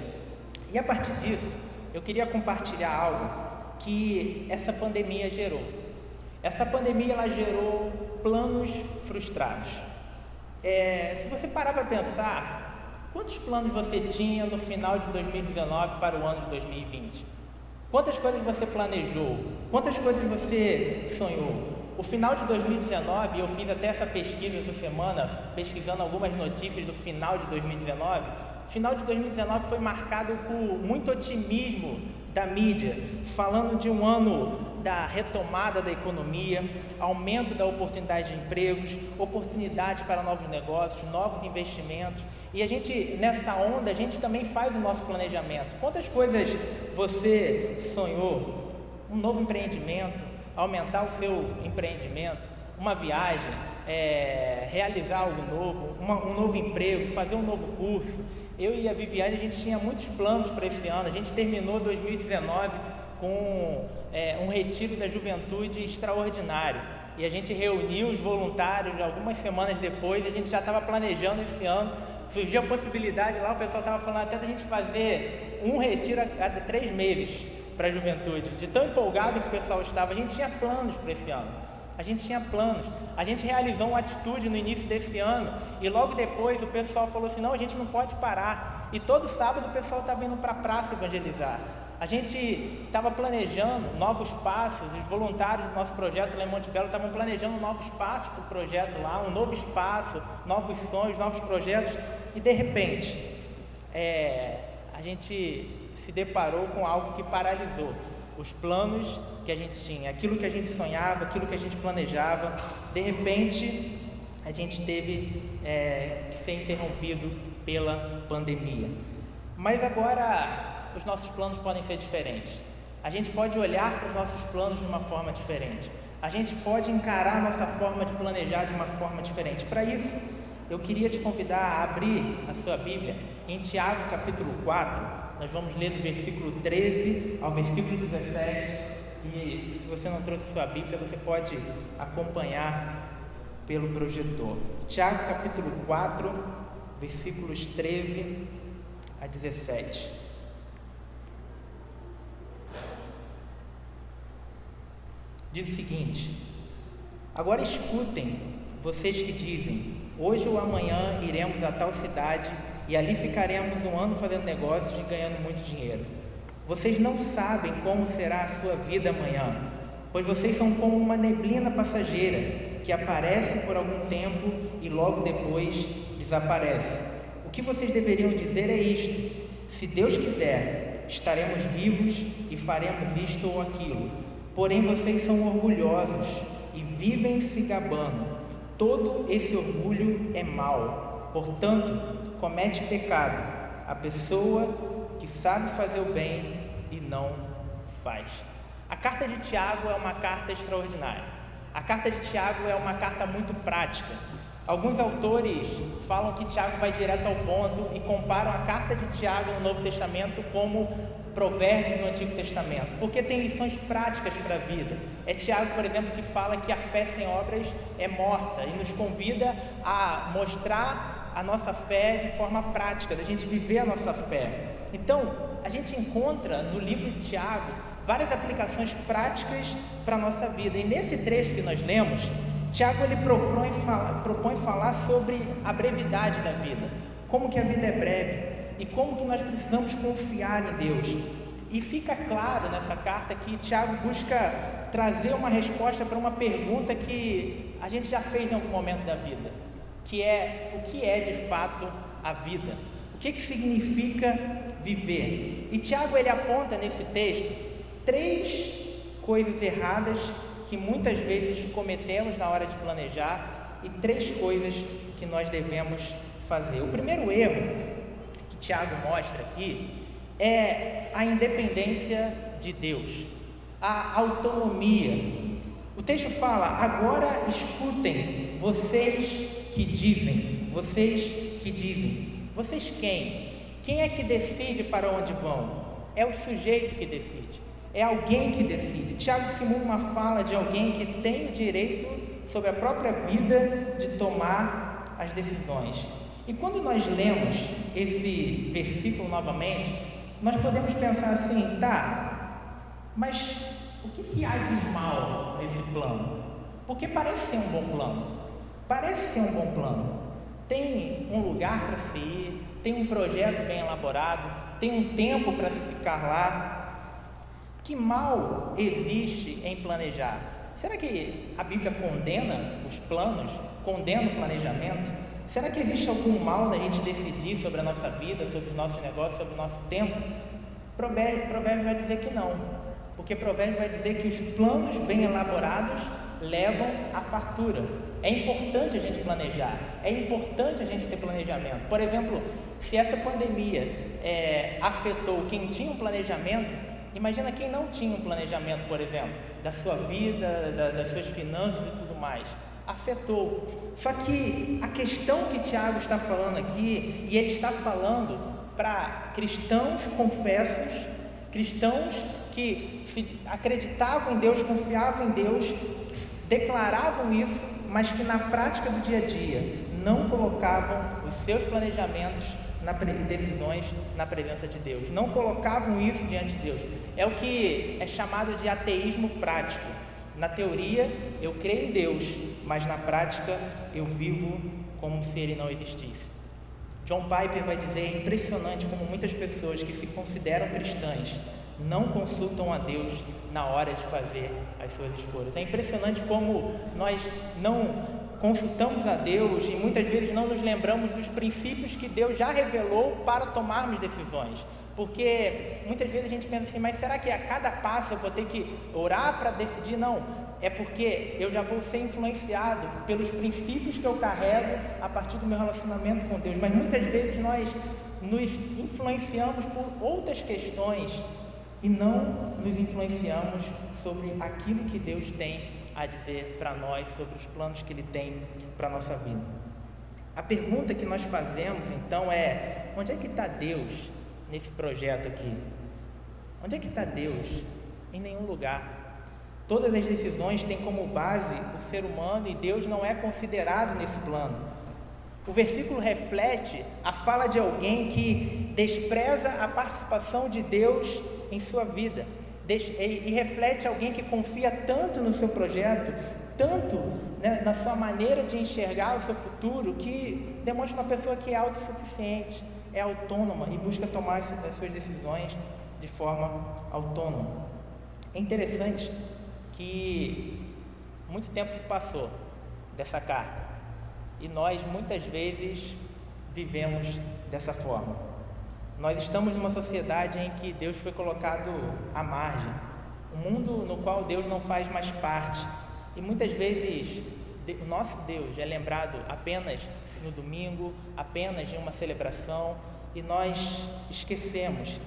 E a partir disso, eu queria compartilhar algo que essa pandemia gerou. Essa pandemia ela gerou planos frustrados. Se você parar para pensar, quantos planos você tinha no final de 2019 para o ano de 2020? Quantas coisas você planejou? Quantas coisas você sonhou? O final de 2019, eu fiz até essa pesquisa essa semana, pesquisando algumas notícias do final de 2019. O final de 2019 foi marcado por muito otimismo da mídia, falando de um ano da retomada da economia, aumento da oportunidade de empregos, oportunidades para novos negócios, novos investimentos. E a gente, nessa onda, a gente também faz o nosso planejamento. Quantas coisas você sonhou? Um novo empreendimento, aumentar o seu empreendimento, uma viagem, realizar algo novo, um novo emprego, fazer um novo curso. Eu e a Viviane, a gente tinha muitos planos para esse ano. A gente terminou 2019 com um retiro da juventude extraordinário. E a gente reuniu os voluntários algumas semanas depois, e a gente já estava planejando esse ano. Surgiu a possibilidade lá, o pessoal estava falando até da gente fazer um retiro a cada 3 meses para a juventude. De tão empolgado que o pessoal estava, a gente tinha planos para esse ano. A gente tinha planos. A gente realizou uma atitude no início desse ano e logo depois o pessoal falou assim, não, a gente não pode parar. E todo sábado o pessoal estava indo para a praça evangelizar. A gente estava planejando novos passos, os voluntários do nosso projeto lá em Monte Belo estavam planejando novos passos para o projeto lá, um novo espaço, novos sonhos, novos projetos. E de repente, a gente se deparou com algo que paralisou os planos que a gente tinha, aquilo que a gente sonhava, aquilo que a gente planejava. De repente, a gente teve que ser interrompido pela pandemia. Mas agora os nossos planos podem ser diferentes. A gente pode olhar para os nossos planos de uma forma diferente. A gente pode encarar a nossa forma de planejar de uma forma diferente. Para isso, eu queria te convidar a abrir a sua Bíblia em Tiago capítulo 4. Nós vamos ler do versículo 13 ao versículo 17. E se você não trouxe sua Bíblia, você pode acompanhar pelo projetor. Tiago capítulo 4, versículos 13 a 17. Diz o seguinte: agora escutem, vocês que dizem, hoje ou amanhã iremos a tal cidade e ali ficaremos um ano fazendo negócios e ganhando muito dinheiro. Vocês não sabem como será a sua vida amanhã, pois vocês são como uma neblina passageira que aparece por algum tempo e logo depois desaparece. O que vocês deveriam dizer é isto: se Deus quiser, estaremos vivos e faremos isto ou aquilo. Porém vocês são orgulhosos e vivem se gabando. Todo esse orgulho é mau. Portanto, comete pecado a pessoa que sabe fazer o bem e não faz. A carta de Tiago é uma carta extraordinária. A carta de Tiago é uma carta muito prática. Alguns autores falam que Tiago vai direto ao ponto e comparam a carta de Tiago no Novo Testamento como Provérbios no Antigo Testamento, porque tem lições práticas para a vida. É Tiago, por exemplo, que fala que a fé sem obras é morta e nos convida a mostrar a nossa fé de forma prática, da gente viver a nossa fé. Então, a gente encontra no livro de Tiago várias aplicações práticas para a nossa vida. E nesse trecho que nós lemos, Tiago ele propõe falar sobre a brevidade da vida, como que a vida é breve e como que nós precisamos confiar em Deus. E fica claro nessa carta que Tiago busca trazer uma resposta para uma pergunta que a gente já fez em algum momento da vida, que é: o que é de fato a vida? O que significa viver. E Tiago, ele aponta nesse texto 3 coisas erradas que muitas vezes cometemos na hora de planejar e 3 coisas que nós devemos fazer. O primeiro erro que Tiago mostra aqui é a independência de Deus, a autonomia. O texto fala: agora escutem, vocês que dizem. Vocês quem? Quem é que decide para onde vão? É o sujeito que decide, é alguém que decide. Tiago simula uma fala de alguém que tem o direito sobre a própria vida de tomar as decisões. E quando nós lemos esse versículo novamente, nós podemos pensar assim: tá, mas o que há de mal nesse plano? Porque parece ser um bom plano. Tem um lugar para se ir, tem um projeto bem elaborado, tem um tempo para se ficar lá. Que mal existe em planejar? Será que a Bíblia condena os planos, condena o planejamento? Será que existe algum mal na gente decidir sobre a nossa vida, sobre os nossos negócios, sobre o nosso tempo? Provérbios vai dizer que não, porque Provérbios vai dizer que os planos bem elaborados levam à fartura. É importante a gente planejar, é importante a gente ter planejamento. Por exemplo, se essa pandemia afetou quem tinha um planejamento, imagina quem não tinha um planejamento, por exemplo, da sua vida, das suas finanças e tudo mais. Afetou. Só que a questão que Tiago está falando aqui, e ele está falando para cristãos confessos, cristãos que acreditavam em Deus, confiavam em Deus, declaravam isso, mas que na prática do dia a dia não colocavam os seus planejamentos e decisões na presença de Deus, não colocavam isso diante de Deus. É o que é chamado de ateísmo prático. Na teoria eu creio em Deus, mas na prática eu vivo como se ele não existisse. John Piper vai dizer: é impressionante como muitas pessoas que se consideram cristãs não consultam a Deus na hora de fazer as suas escolhas. É impressionante como nós não consultamos a Deus e muitas vezes não nos lembramos dos princípios que Deus já revelou para tomarmos decisões. Porque muitas vezes a gente pensa assim: mas será que a cada passo eu vou ter que orar para decidir? Não, é porque eu já vou ser influenciado pelos princípios que eu carrego a partir do meu relacionamento com Deus. Mas muitas vezes nós nos influenciamos por outras questões e não nos influenciamos sobre aquilo que Deus tem a dizer para nós, sobre os planos que Ele tem para a nossa vida. A pergunta que nós fazemos então é: onde é que está Deus nesse projeto aqui? Onde é que está Deus? Em nenhum lugar. Todas as decisões têm como base o ser humano e Deus não é considerado nesse plano. O versículo reflete a fala de alguém que despreza a participação de Deus em sua vida e reflete alguém que confia tanto no seu projeto, tanto na sua maneira de enxergar o seu futuro, que demonstra uma pessoa que é autossuficiente, é autônoma e busca tomar as suas decisões de forma autônoma. É interessante que muito tempo se passou dessa carta e nós muitas vezes vivemos dessa forma. Nós estamos numa sociedade em que Deus foi colocado à margem, um mundo no qual Deus não faz mais parte, e muitas vezes o nosso Deus é lembrado apenas no domingo, apenas em uma celebração, e nós esquecemos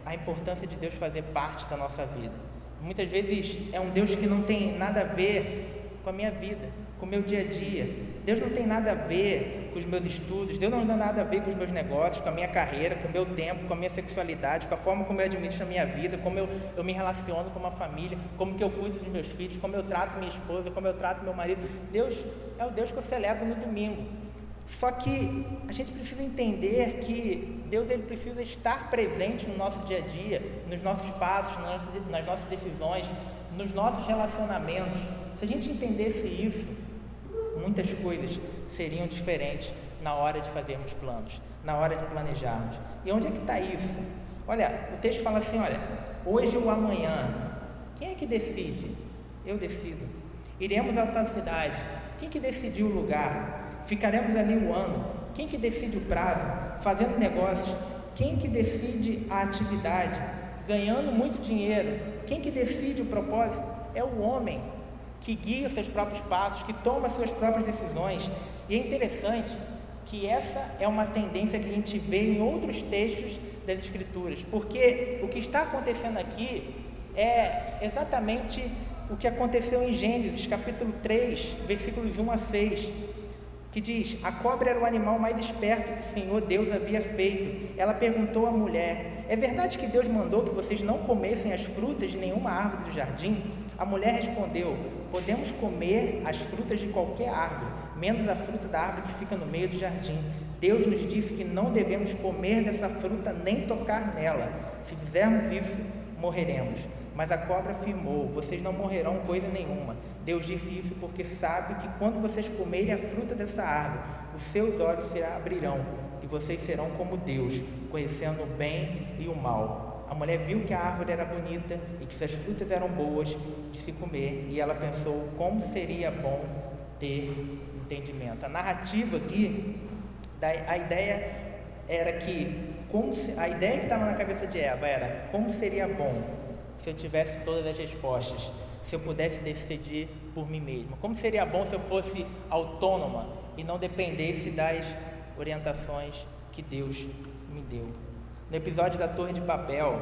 a importância de Deus fazer parte da nossa vida. Muitas vezes é um Deus que não tem nada a ver com a minha vida, com o meu dia a dia. Deus não tem nada a ver com os meus estudos, Deus não tem nada a ver com os meus negócios, com a minha carreira, com o meu tempo, com a minha sexualidade, com a forma como eu administro a minha vida, como eu me relaciono com uma família, como que eu cuido dos meus filhos, como eu trato minha esposa, como eu trato meu marido. Deus é o Deus que eu celebro no domingo. Só que a gente precisa entender que Deus ele precisa estar presente no nosso dia a dia, nos nossos passos, nas nossas decisões, nos nossos relacionamentos. Se a gente entendesse isso, muitas coisas seriam diferentes na hora de fazermos planos, na hora de planejarmos. E onde é que está isso? Olha, o texto fala assim: olha, hoje ou amanhã, quem é que decide? Eu decido. Iremos a tal cidade, quem que decidiu o lugar? Ficaremos ali o ano, quem que decide o prazo? Fazendo negócios, quem que decide a atividade, ganhando muito dinheiro, quem que decide o propósito é o homem, que guia os seus próprios passos, que toma as suas próprias decisões. E é interessante que essa é uma tendência que a gente vê em outros textos das Escrituras, porque o que está acontecendo aqui é exatamente o que aconteceu em Gênesis, capítulo 3, versículos 1 a 6, que diz: a cobra era o animal mais esperto que o Senhor Deus havia feito. Ela perguntou à mulher: é verdade que Deus mandou que vocês não comessem as frutas de nenhuma árvore do jardim? A mulher respondeu: podemos comer as frutas de qualquer árvore, menos a fruta da árvore que fica no meio do jardim. Deus nos disse que não devemos comer dessa fruta nem tocar nela. Se fizermos isso, morreremos. Mas a cobra afirmou: vocês não morrerão coisa nenhuma. Deus disse isso porque sabe que quando vocês comerem a fruta dessa árvore, os seus olhos se abrirão e vocês serão como Deus, conhecendo o bem e o mal. A mulher viu que a árvore era bonita e que suas frutas eram boas de se comer, e ela pensou como seria bom ter entendimento. A narrativa aqui, a ideia era que, a ideia que estava na cabeça de Eva era: como seria bom se eu tivesse todas as respostas, se eu pudesse decidir por mim mesma, como seria bom se eu fosse autônoma e não dependesse das orientações que Deus me deu. No episódio da Torre de Babel,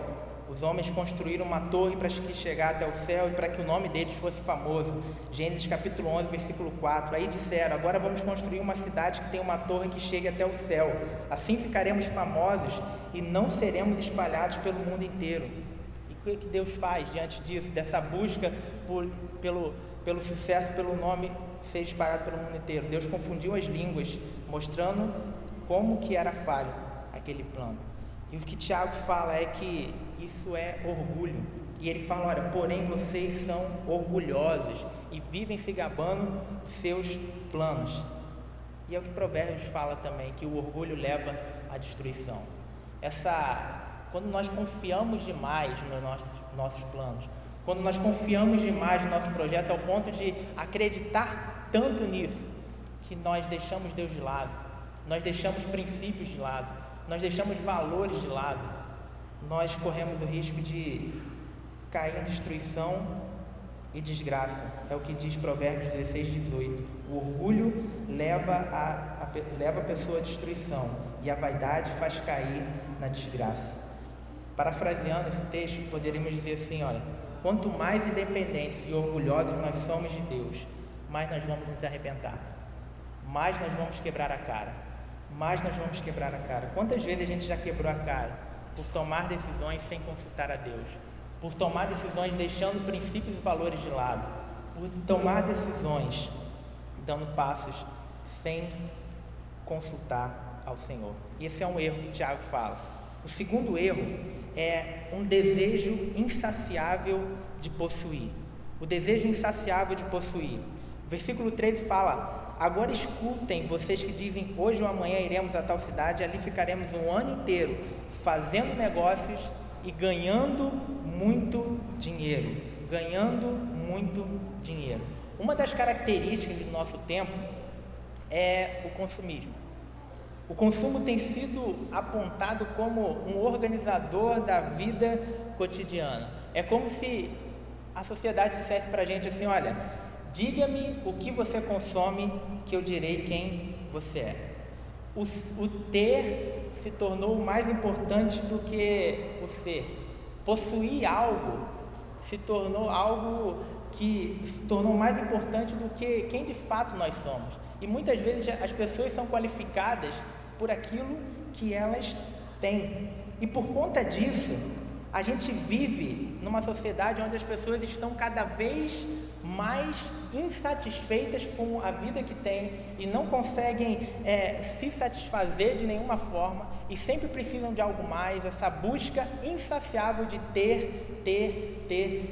os homens construíram uma torre para que chegasse até o céu e para que o nome deles fosse famoso. Gênesis capítulo 11, versículo 4. Aí disseram: agora vamos construir uma cidade que tem uma torre que chegue até o céu. Assim ficaremos famosos e não seremos espalhados pelo mundo inteiro. E o que Deus faz diante disso, dessa busca pelo sucesso, pelo nome ser espalhado pelo mundo inteiro? Deus confundiu as línguas, mostrando como que era falho aquele plano. E o que Tiago fala é que isso é orgulho. E ele fala: olha, porém vocês são orgulhosos e vivem se gabando seus planos. E é o que Provérbios fala também, que o orgulho leva à destruição. Quando nós confiamos demais nos nossos planos, quando nós confiamos demais no nosso projeto ao ponto de acreditar tanto nisso, que nós deixamos Deus de lado, nós deixamos princípios de lado, nós deixamos valores de lado, nós corremos o risco de cair em destruição e desgraça. É o que diz Provérbios 16, 18. O orgulho leva a pessoa à destruição e a vaidade faz cair na desgraça. Parafraseando esse texto, poderíamos dizer assim: olha, quanto mais independentes e orgulhosos nós somos de Deus, mais nós vamos nos arrebentar, mais nós vamos quebrar a cara. Quantas vezes a gente já quebrou a cara por tomar decisões sem consultar a Deus, por tomar decisões deixando princípios e valores de lado, por tomar decisões dando passos sem consultar ao Senhor. E esse é um erro que Tiago fala. O segundo erro é um desejo insaciável de possuir. O desejo insaciável de possuir. O versículo 13 fala: agora escutem, vocês que dizem, hoje ou amanhã iremos a tal cidade, ali ficaremos um ano inteiro, fazendo negócios e ganhando muito dinheiro. Uma das características do nosso tempo é o consumismo. O consumo tem sido apontado como um organizador da vida cotidiana. É como se a sociedade dissesse para a gente assim: olha, diga-me o que você consome, que eu direi quem você é. O ter se tornou mais importante do que o ser. Possuir algo se tornou algo que se tornou mais importante do que quem de fato nós somos. E muitas vezes as pessoas são qualificadas por aquilo que elas têm. E por conta disso, a gente vive numa sociedade onde as pessoas estão cada vez mais insatisfeitas com a vida que têm e não conseguem se satisfazer de nenhuma forma e sempre precisam de algo mais. Essa busca insaciável de ter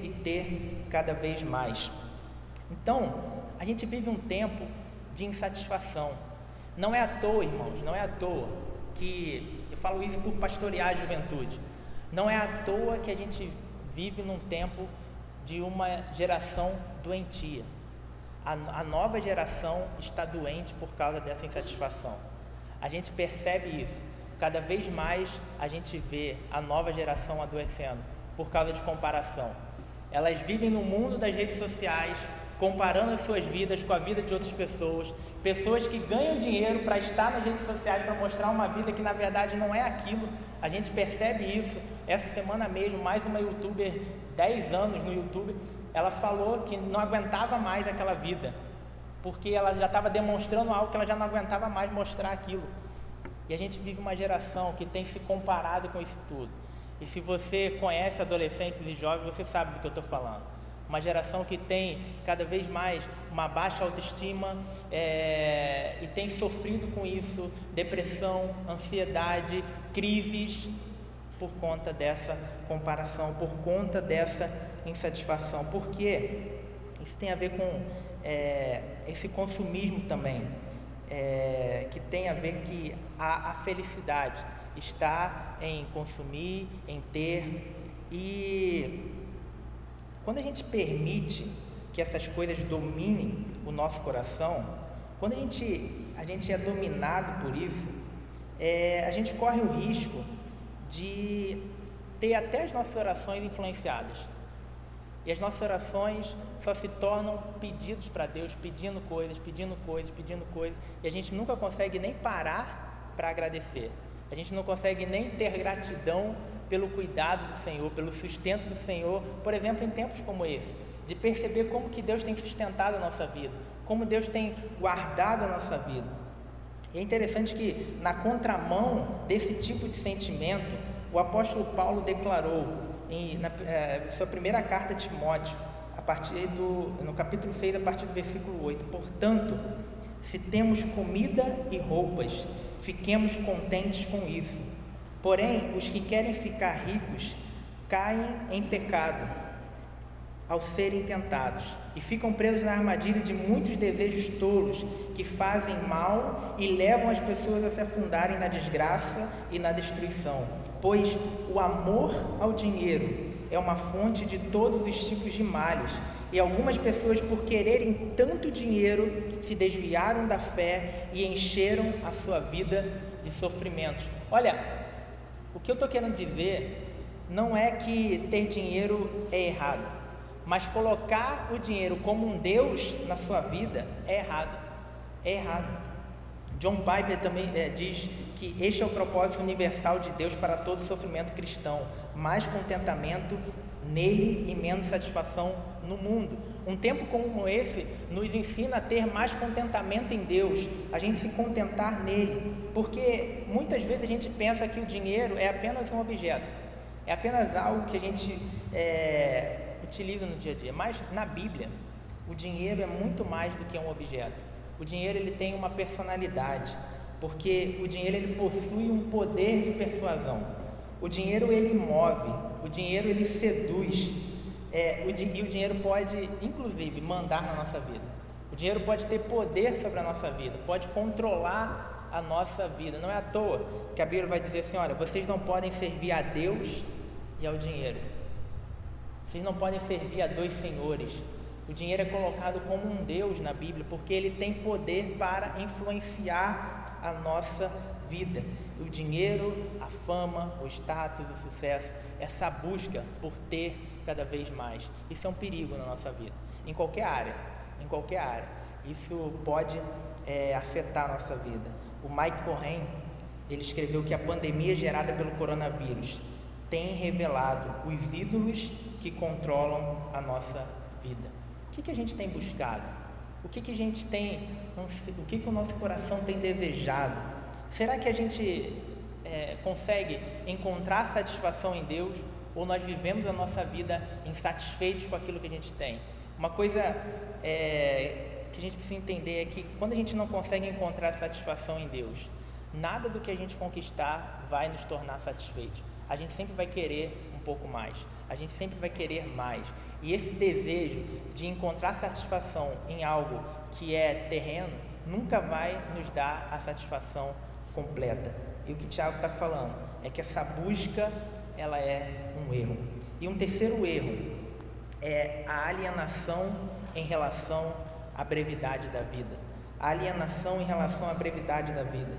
e ter cada vez mais. Então, a gente vive um tempo de insatisfação. Não é à toa, irmãos, não é à toa que eu falo isso por pastorear a juventude. Não é à toa que a gente vive num tempo de uma geração doentia. A nova geração está doente por causa dessa insatisfação. A gente percebe isso. cada vez mais a gente vê a nova geração adoecendo por causa de comparação. Elas vivem no mundo das redes sociais, comparando as suas vidas com a vida de outras pessoas, pessoas que ganham dinheiro para estar nas redes sociais, para mostrar uma vida que na verdade não é aquilo. A gente percebe isso. Essa semana mesmo, mais uma youtuber, 10 anos no YouTube, ela falou que não aguentava mais aquela vida, porque ela já estava demonstrando algo que ela já não aguentava mais mostrar aquilo. E a gente vive uma geração que tem se comparado com isso tudo. E se você conhece adolescentes e jovens, você sabe do que eu estou falando. Uma geração que tem cada vez mais uma baixa autoestima e tem sofrido com isso, depressão, ansiedade, crises, por conta dessa comparação, por conta dessa insatisfação. Por quê? Isso tem a ver com esse consumismo também, que tem a ver que a felicidade está em consumir, em ter. E quando a gente permite que essas coisas dominem o nosso coração, quando a gente é dominado por isso, a gente corre o risco de ter até as nossas orações influenciadas. E as nossas orações só se tornam pedidos para Deus, pedindo coisas, e a gente nunca consegue nem parar para agradecer. A gente não consegue nem ter gratidão pelo cuidado do Senhor, pelo sustento do Senhor, por exemplo, em tempos como esse, de perceber como que Deus tem sustentado a nossa vida, como Deus tem guardado a nossa vida. E é interessante que, na contramão desse tipo de sentimento, o apóstolo Paulo declarou na sua primeira carta a Timóteo, no capítulo 6, a partir do versículo 8: portanto, se temos comida e roupas, fiquemos contentes com isso. Porém, os que querem ficar ricos caem em pecado ao serem tentados e ficam presos na armadilha de muitos desejos tolos que fazem mal e levam as pessoas a se afundarem na desgraça e na destruição. Pois o amor ao dinheiro é uma fonte de todos os tipos de males, e algumas pessoas, por quererem tanto dinheiro, se desviaram da fé e encheram a sua vida de sofrimentos. Olha, o que eu estou querendo dizer não é que ter dinheiro é errado, mas colocar o dinheiro como um Deus na sua vida é errado. É errado. John Piper também diz que este é o propósito universal de Deus para todo sofrimento cristão: mais contentamento nele e menos satisfação no mundo. Um tempo como esse nos ensina a ter mais contentamento em Deus, a gente se contentar nele, porque muitas vezes a gente pensa que o dinheiro é apenas um objeto, é apenas algo que a gente utiliza no dia a dia, mas na Bíblia o dinheiro é muito mais do que um objeto. O dinheiro ele tem uma personalidade, porque o dinheiro ele possui um poder de persuasão. O dinheiro ele move, o dinheiro ele seduz, e o dinheiro pode inclusive mandar na nossa vida. O dinheiro pode ter poder sobre a nossa vida, pode controlar a nossa vida. Não é à toa que a Bíblia vai dizer assim: olha, vocês não podem servir a Deus e ao dinheiro. Vocês não podem servir a dois senhores. O dinheiro é colocado como um Deus na Bíblia, porque ele tem poder para influenciar a nossa vida. O dinheiro, a fama, o status, o sucesso, essa busca por ter cada vez mais, isso é um perigo na nossa vida, em qualquer área, isso pode afetar a nossa vida. O Mike Cohen, ele escreveu que a pandemia gerada pelo coronavírus tem revelado os ídolos que controlam a nossa vida. O que a gente tem buscado? O que o nosso coração tem desejado? Será que a gente consegue encontrar satisfação em Deus, ou nós vivemos a nossa vida insatisfeitos com aquilo que a gente tem? Uma coisa que a gente precisa entender é que quando a gente não consegue encontrar satisfação em Deus, nada do que a gente conquistar vai nos tornar satisfeitos. A gente sempre vai querer um pouco mais, a gente sempre vai querer mais, e esse desejo de encontrar satisfação em algo que é terreno nunca vai nos dar a satisfação completa. E o que Tiago está falando é que essa busca ela é um erro. E um terceiro erro é a alienação em relação à brevidade da vida. A alienação em relação à brevidade da vida.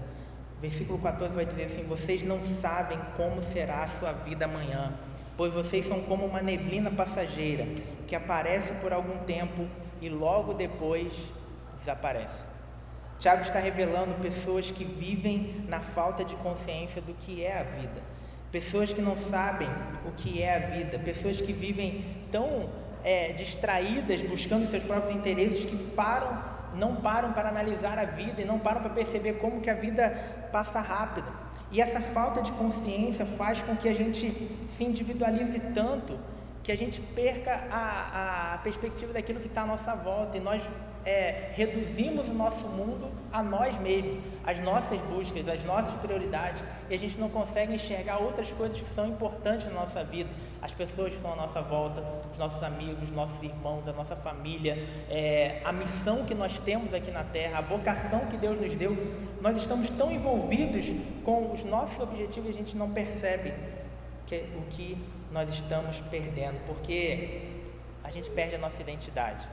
Versículo 14 vai dizer assim: vocês não sabem como será a sua vida amanhã, pois vocês são como uma neblina passageira, que aparece por algum tempo e logo depois desaparece. Tiago está revelando pessoas que vivem na falta de consciência do que é a vida, pessoas que não sabem o que é a vida, pessoas que vivem tão distraídas, buscando seus próprios interesses, que não param para analisar a vida e não param para perceber como que a vida passa rápido. E essa falta de consciência faz com que a gente se individualize tanto que a gente perca a perspectiva daquilo que está à nossa volta, e nós reduzimos o nosso mundo a nós mesmos, as nossas buscas, as nossas prioridades, e a gente não consegue enxergar outras coisas que são importantes na nossa vida, as pessoas que estão à nossa volta, os nossos amigos, nossos irmãos, a nossa família, a missão que nós temos aqui na Terra, a vocação que Deus nos deu. Nós estamos tão envolvidos com os nossos objetivos, a gente não percebe o que nós estamos perdendo, porque a gente perde a nossa identidade.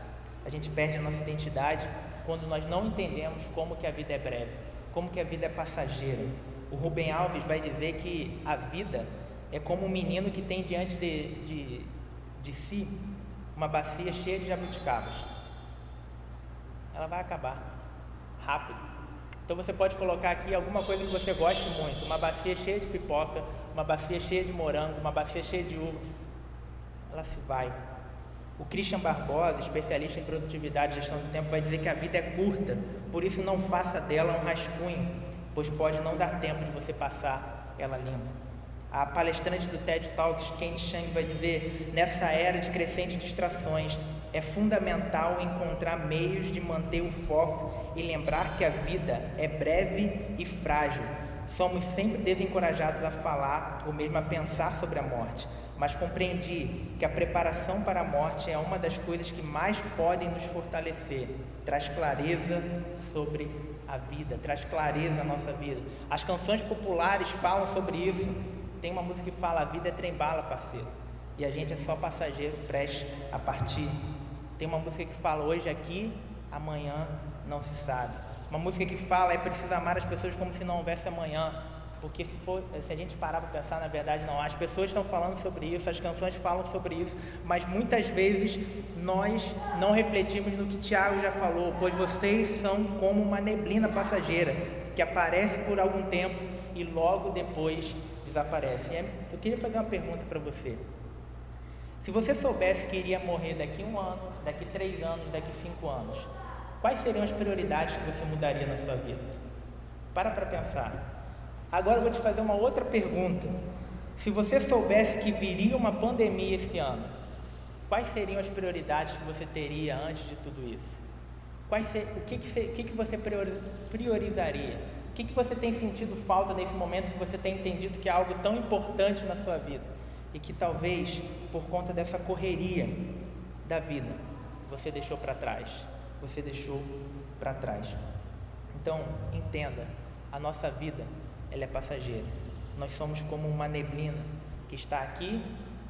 A gente perde a nossa identidade quando nós não entendemos como que a vida é breve, como que a vida é passageira. O Rubem Alves vai dizer que a vida é como um menino que tem diante de si uma bacia cheia de jabuticabas. Ela vai acabar rápido. Então você pode colocar aqui alguma coisa que você goste muito, uma bacia cheia de pipoca, uma bacia cheia de morango, uma bacia cheia de uva. Ela se vai. O Christian Barbosa, especialista em produtividade e gestão do tempo, vai dizer que a vida é curta, por isso não faça dela um rascunho, pois pode não dar tempo de você passar ela limpa. A palestrante do TED Talks, Candy Chang, vai dizer: nessa era de crescentes distrações, é fundamental encontrar meios de manter o foco e lembrar que a vida é breve e frágil. Somos sempre desencorajados a falar ou mesmo a pensar sobre a morte, mas compreendi que a preparação para a morte é uma das coisas que mais podem nos fortalecer. Traz clareza sobre a vida, traz clareza à nossa vida. As canções populares falam sobre isso. Tem uma música que fala: a vida é trem-bala, parceiro, e a gente é só passageiro prestes a partir. Tem uma música que fala: hoje aqui, amanhã não se sabe. Uma música que fala: é preciso amar as pessoas como se não houvesse amanhã. Porque se a gente parar para pensar, na verdade não. As pessoas estão falando sobre isso, as canções falam sobre isso, mas muitas vezes nós não refletimos no que Tiago já falou: pois vocês são como uma neblina passageira, que aparece por algum tempo e logo depois desaparece. Eu queria fazer uma pergunta para você. Se você soubesse que iria morrer daqui 1 ano, daqui 3 anos, daqui 5 anos, quais seriam as prioridades que você mudaria na sua vida? Para pensar. Agora eu vou te fazer uma outra pergunta. Se você soubesse que viria uma pandemia esse ano, quais seriam as prioridades que você teria antes de tudo isso? O que você priorizaria? O que você tem sentido falta nesse momento, que você tem entendido que é algo tão importante na sua vida e que talvez, por conta dessa correria da vida, você deixou para trás? Você deixou para trás. Então, entenda, a nossa vida, ela é passageira. Nós somos como uma neblina que está aqui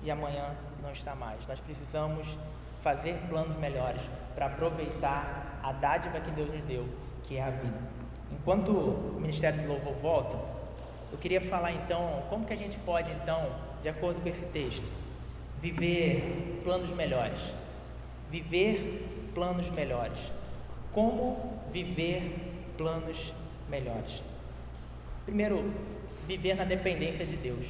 e amanhã não está mais. Nós precisamos fazer planos melhores para aproveitar a dádiva que Deus nos deu, que é a vida. Enquanto o Ministério do Louvor volta, eu queria falar então, como que a gente pode então, de acordo com esse texto, viver planos melhores. Viver planos melhores. Como viver planos melhores? Primeiro, viver na dependência de Deus.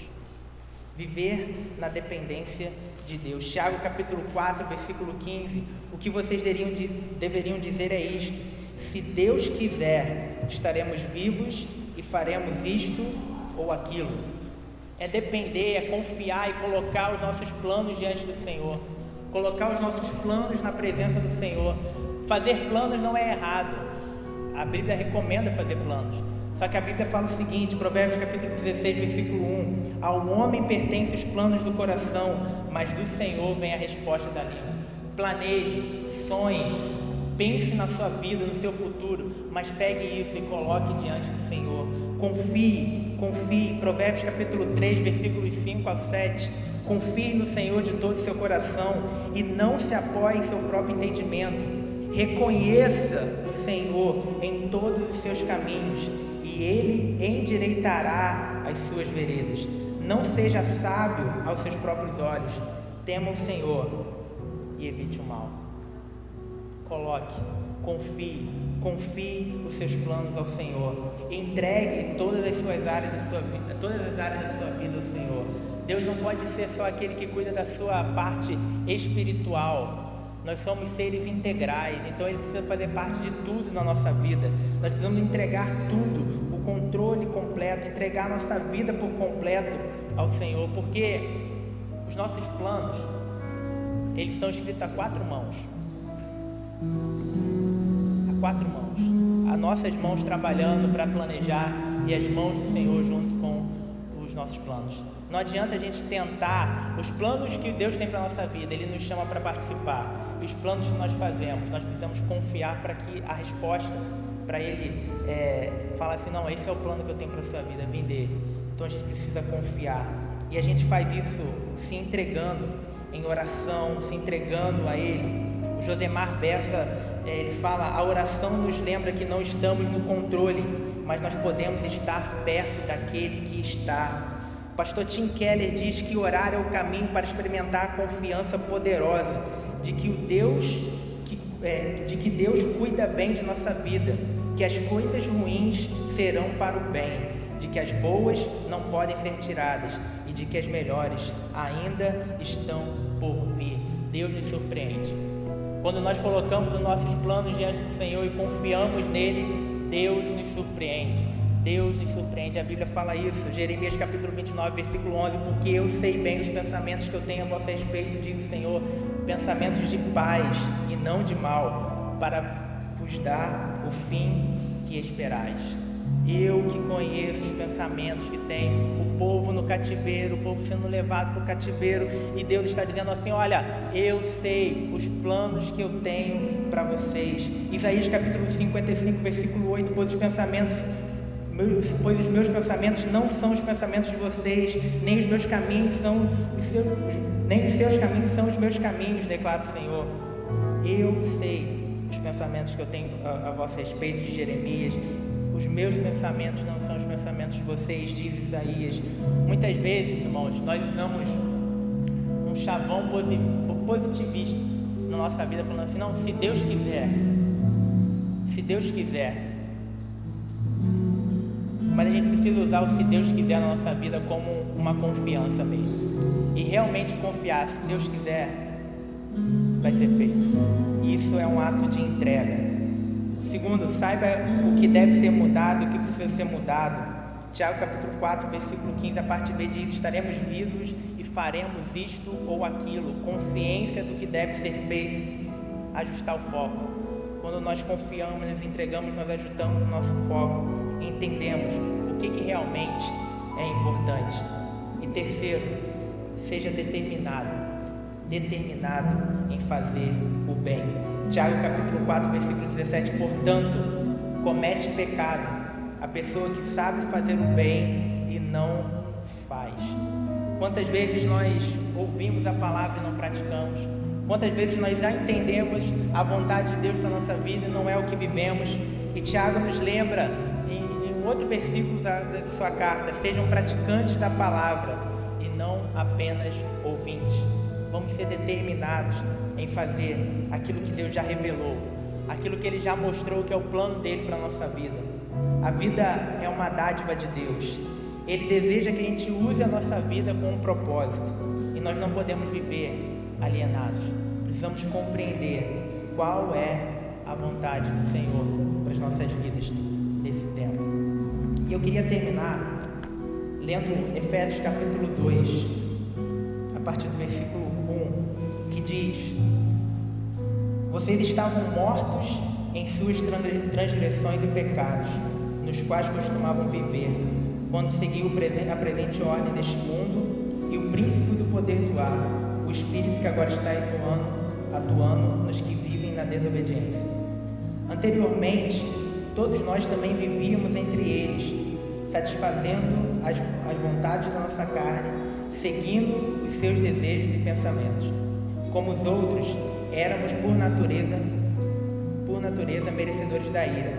Viver na dependência de Deus. Tiago capítulo 4, versículo 15. O que vocês deveriam dizer é isto: se Deus quiser, estaremos vivos e faremos isto ou aquilo. É depender, é confiar e colocar os nossos planos diante do Senhor. Colocar os nossos planos na presença do Senhor. Fazer planos não é errado. A Bíblia recomenda fazer planos. Só que a Bíblia fala o seguinte, Provérbios capítulo 16, versículo 1: ao homem pertencem os planos do coração, mas do Senhor vem a resposta da língua. Planeje, sonhe, pense na sua vida, no seu futuro, mas pegue isso e coloque diante do Senhor. Confie. Provérbios capítulo 3, versículos 5 a 7. Confie no Senhor de todo o seu coração e não se apoie em seu próprio entendimento. Reconheça o Senhor em todos os seus caminhos e e Ele endireitará as suas veredas. Não seja sábio aos seus próprios olhos, tema o Senhor e evite o mal. Coloque, confie os seus planos ao Senhor, entregue todas as áreas da sua vida ao Senhor. Deus não pode ser só aquele que cuida da sua parte espiritual. Nós somos seres integrais, então Ele precisa fazer parte de tudo na nossa vida. Nós precisamos entregar tudo, o controle completo, entregar a nossa vida por completo ao Senhor, porque os nossos planos, eles são escritos a 4 mãos. A 4 mãos. As nossas mãos trabalhando para planejar e as mãos do Senhor junto com os nossos planos. Não adianta a gente tentar os planos que Deus tem para a nossa vida, Ele nos chama para participar. E os planos que nós fazemos, nós precisamos confiar para que a resposta, para Ele falar assim, não, esse é o plano que eu tenho para a sua vida, vem dele. Então a gente precisa confiar. E a gente faz isso se entregando em oração, se entregando a Ele. O Josemar Bessa, ele fala, a oração nos lembra que não estamos no controle, mas nós podemos estar perto daquele que está. O pastor Tim Keller diz que orar é o caminho para experimentar a confiança poderosa de que Deus cuida bem de nossa vida, que as coisas ruins serão para o bem, de que as boas não podem ser tiradas e de que as melhores ainda estão por vir. Deus nos surpreende. Quando nós colocamos os nossos planos diante do Senhor e confiamos nele, Deus nos surpreende. Deus nos surpreende. A Bíblia fala isso, Jeremias capítulo 29, versículo 11, porque eu sei bem os pensamentos que eu tenho a vosso respeito, diz o Senhor, pensamentos de paz e não de mal, para vos dar o fim que esperais. Eu que conheço os pensamentos que tem o povo no cativeiro, o povo sendo levado para o cativeiro, e Deus está dizendo assim, olha, eu sei os planos que eu tenho para vocês. Isaías capítulo 55, versículo 8, pois os meus pensamentos não são os pensamentos de vocês, nem os meus caminhos são nem os seus caminhos são os meus caminhos, declara o Senhor. Eu sei os pensamentos que eu tenho a vosso respeito, de Jeremias. Os meus pensamentos não são os pensamentos de vocês, diz Isaías. Muitas vezes, irmãos, nós usamos um chavão positivista na nossa vida, falando assim, não, se Deus quiser. Mas a gente precisa usar o se Deus quiser na nossa vida como uma confiança mesmo. E realmente confiar, se Deus quiser, vai ser feito. Isso é um ato de entrega. Segundo, saiba o que deve ser mudado, o que precisa ser mudado. Tiago capítulo 4, versículo 15, a parte B diz, estaremos vivos e faremos isto ou aquilo, consciência do que deve ser feito, ajustar o foco. Quando nós confiamos, nos entregamos, nós ajustamos o nosso foco, entendemos o que realmente é importante. E terceiro, seja determinado em fazer o bem. Tiago capítulo 4, versículo 17, portanto, comete pecado a pessoa que sabe fazer o bem e não faz. Quantas vezes nós ouvimos a palavra e não praticamos? Quantas vezes nós já entendemos a vontade de Deus para a nossa vida e não é o que vivemos? E Tiago nos lembra em outro versículo da sua carta, sejam praticantes da palavra e não apenas ouvintes. Vamos ser determinados em fazer aquilo que Deus já revelou, aquilo que Ele já mostrou que é o plano dele para a nossa vida. A vida é uma dádiva de Deus. Ele deseja que a gente use a nossa vida com um propósito e nós não podemos viver alienados. Precisamos compreender qual é a vontade do Senhor para as nossas vidas nesse tempo. E eu queria terminar lendo Efésios capítulo 2, a partir do versículo 1, que diz: vocês estavam mortos em suas transgressões e pecados, nos quais costumavam viver, quando seguiam a presente ordem deste mundo e o príncipe do poder do ar, o espírito que agora está atuando nos que vivem na desobediência. Anteriormente, todos nós também vivíamos entre eles, satisfazendo as vontades da nossa carne, seguindo os seus desejos e pensamentos. Como os outros, éramos por natureza merecedores da ira.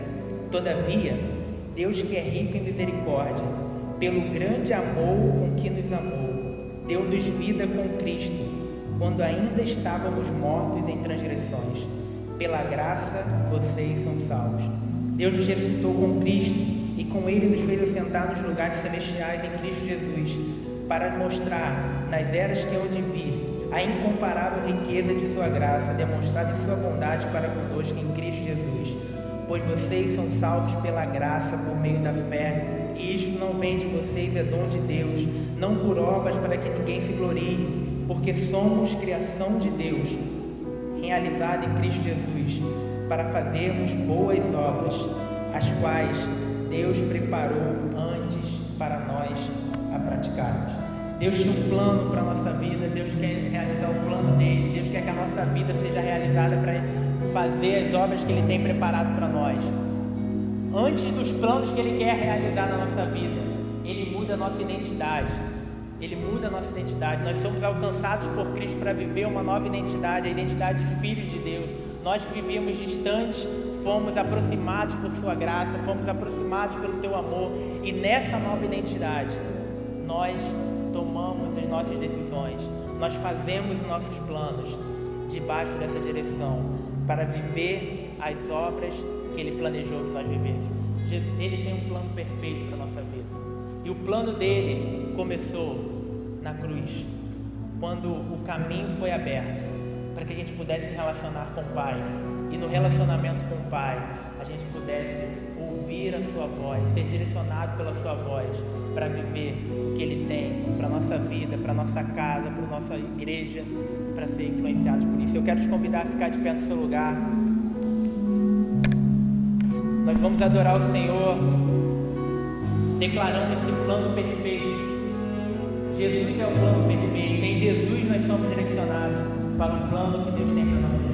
Todavia, Deus que é rico em misericórdia, pelo grande amor com que nos amou, deu-nos vida com Cristo, quando ainda estávamos mortos em transgressões. Pela graça vocês são salvos. Deus nos ressuscitou com Cristo e com Ele nos fez assentar nos lugares celestiais em Cristo Jesus, para mostrar nas eras que hão de vir a incomparável riqueza de sua graça, demonstrada em sua bondade para conosco em Cristo Jesus. Pois vocês são salvos pela graça por meio da fé, e isto não vem de vocês, é dom de Deus, não por obras para que ninguém se glorie, porque somos criação de Deus, realizada em Cristo Jesus, para fazermos boas obras, as quais Deus preparou antes para nós a praticarmos. Deus tinha um plano para a nossa vida, Deus quer realizar o plano dele, Deus quer que a nossa vida seja realizada para fazer as obras que Ele tem preparado para nós. Antes dos planos que Ele quer realizar na nossa vida, Ele muda a nossa identidade. Ele muda a nossa identidade. Nós somos alcançados por Cristo para viver uma nova identidade, a identidade de filhos de Deus. Nós que vivíamos distantes, fomos aproximados por Sua graça, fomos aproximados pelo Teu amor, e nessa nova identidade, nós tomamos as nossas decisões, nós fazemos os nossos planos debaixo dessa direção, para viver as obras que Ele planejou que nós vivêssemos. Ele tem um plano perfeito para a nossa vida, e o plano dele começou na cruz, quando o caminho foi aberto para que a gente pudesse se relacionar com o Pai, e no relacionamento com o Pai a gente pudesse ouvir a Sua voz, ser direcionado pela Sua voz, para viver o que Ele tem para a nossa vida, para a nossa casa, para a nossa igreja, para ser influenciados por isso. Eu quero te convidar a ficar de pé no seu lugar. Nós vamos adorar o Senhor, declarando esse plano perfeito. Jesus é o plano perfeito. Em Jesus nós somos direcionados para o plano que Deus tem para nós.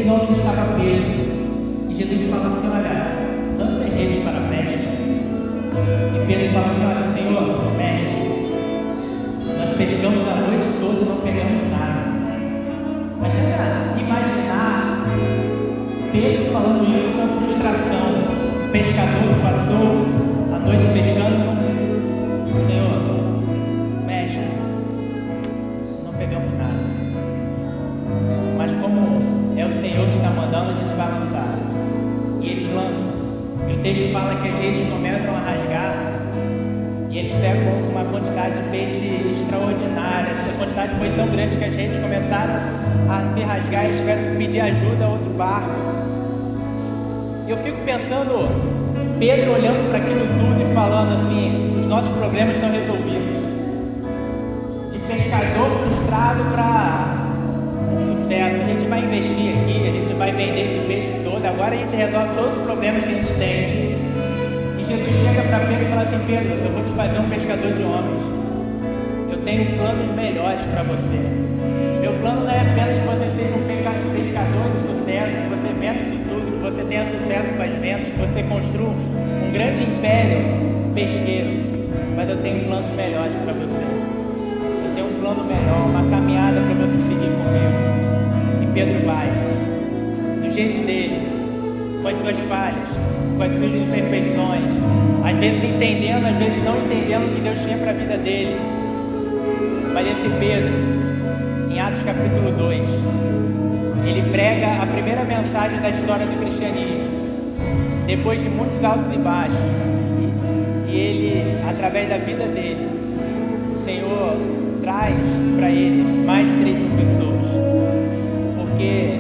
nesse nome estava Pedro. E Jesus fala assim: olha, lança as redes para a pesca. E Pedro fala assim: olha, Senhor, mestre, nós pescamos a noite toda e não pegamos nada. Mas chega a imaginar Pedro falando isso com frustração. O pescador passou a noite pescando. Senhor, mestre, não pegamos nada. Mas como é o Senhor que está mandando, a gente vai lançar. E eles lançam. E o texto fala que as redes começam a rasgar-se. E eles pegam uma quantidade de peixe extraordinária. Essa quantidade foi tão grande que as redes começaram a se rasgar e eles tiveram que pedir ajuda a outro barco. Eu fico pensando, Pedro olhando para aquilo tudo e falando assim: os nossos problemas estão resolvidos. De pescador frustrado para um sucesso. A gente vai investir aqui, a gente vai vender esse peixe todo, agora a gente resolve todos os problemas que a gente tem. E Jesus chega para Pedro e fala assim: Pedro, eu vou te fazer um pescador de homens. Eu tenho planos melhores para você. Meu plano não é apenas que você seja um pescador de sucesso, que você venda isso tudo, que você tenha sucesso com as vendas, que você construa um grande império pesqueiro. Mas eu tenho planos melhores para você. Eu tenho um plano melhor, uma caminhada para você seguir comigo. E Pedro vai, do jeito dele, com as suas falhas, com as suas imperfeições, às vezes entendendo, às vezes não entendendo o que Deus tinha para a vida dele. Mas esse Pedro, em Atos capítulo 2, ele prega a primeira mensagem da história do cristianismo, depois de muitos altos e baixos. E ele, através da vida dele, o Senhor traz para ele mais de 3.000 pessoas, porque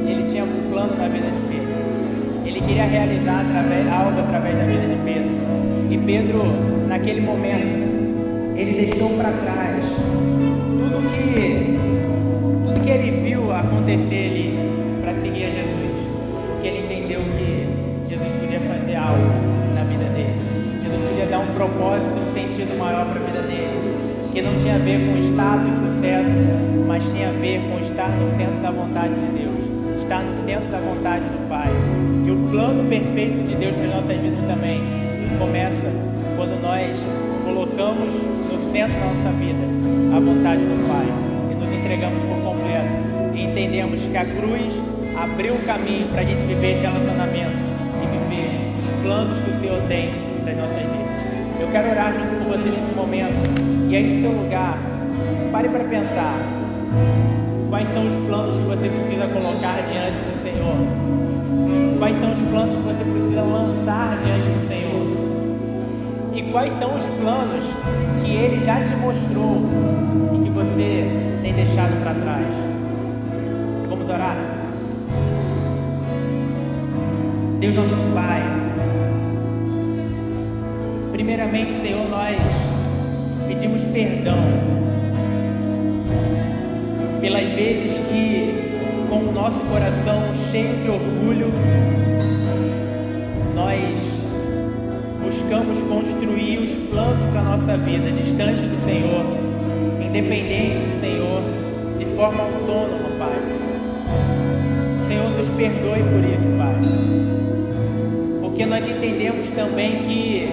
ele tinha um plano na vida de Pedro. Ele queria realizar algo através da vida de Pedro. E Pedro, naquele momento, ele deixou para trás tudo que ele viu acontecer ali para seguir a Jesus, porque ele entendeu que Jesus podia fazer algo na vida dele. Jesus podia dar um propósito, um sentido maior para a vida dele, que não tinha a ver com status e sucesso, mas tinha a ver com estar no centro da vontade de Deus, estar no centro da vontade do Pai. E o plano perfeito de Deus para as nossas vidas também começa quando nós colocamos no centro da nossa vida a vontade do Pai e nos entregamos por completo e entendemos que a cruz abriu o caminho para a gente viver esse relacionamento e viver os planos que o Senhor tem para as nossas vidas. Eu quero orar junto com você nesse momento. E aí no seu lugar, pare para pensar quais são os planos que você precisa colocar diante do Senhor. Quais são os planos que você precisa lançar diante do Senhor. E quais são os planos que Ele já te mostrou e que você tem deixado para trás. Vamos orar? Deus nosso Pai, primeiramente, Senhor, nós pedimos perdão pelas vezes que, com o nosso coração cheio de orgulho, nós buscamos construir os planos para a nossa vida, distante do Senhor, independente do Senhor, de forma autônoma, Pai. Senhor, nos perdoe por isso, Pai. Porque nós entendemos também que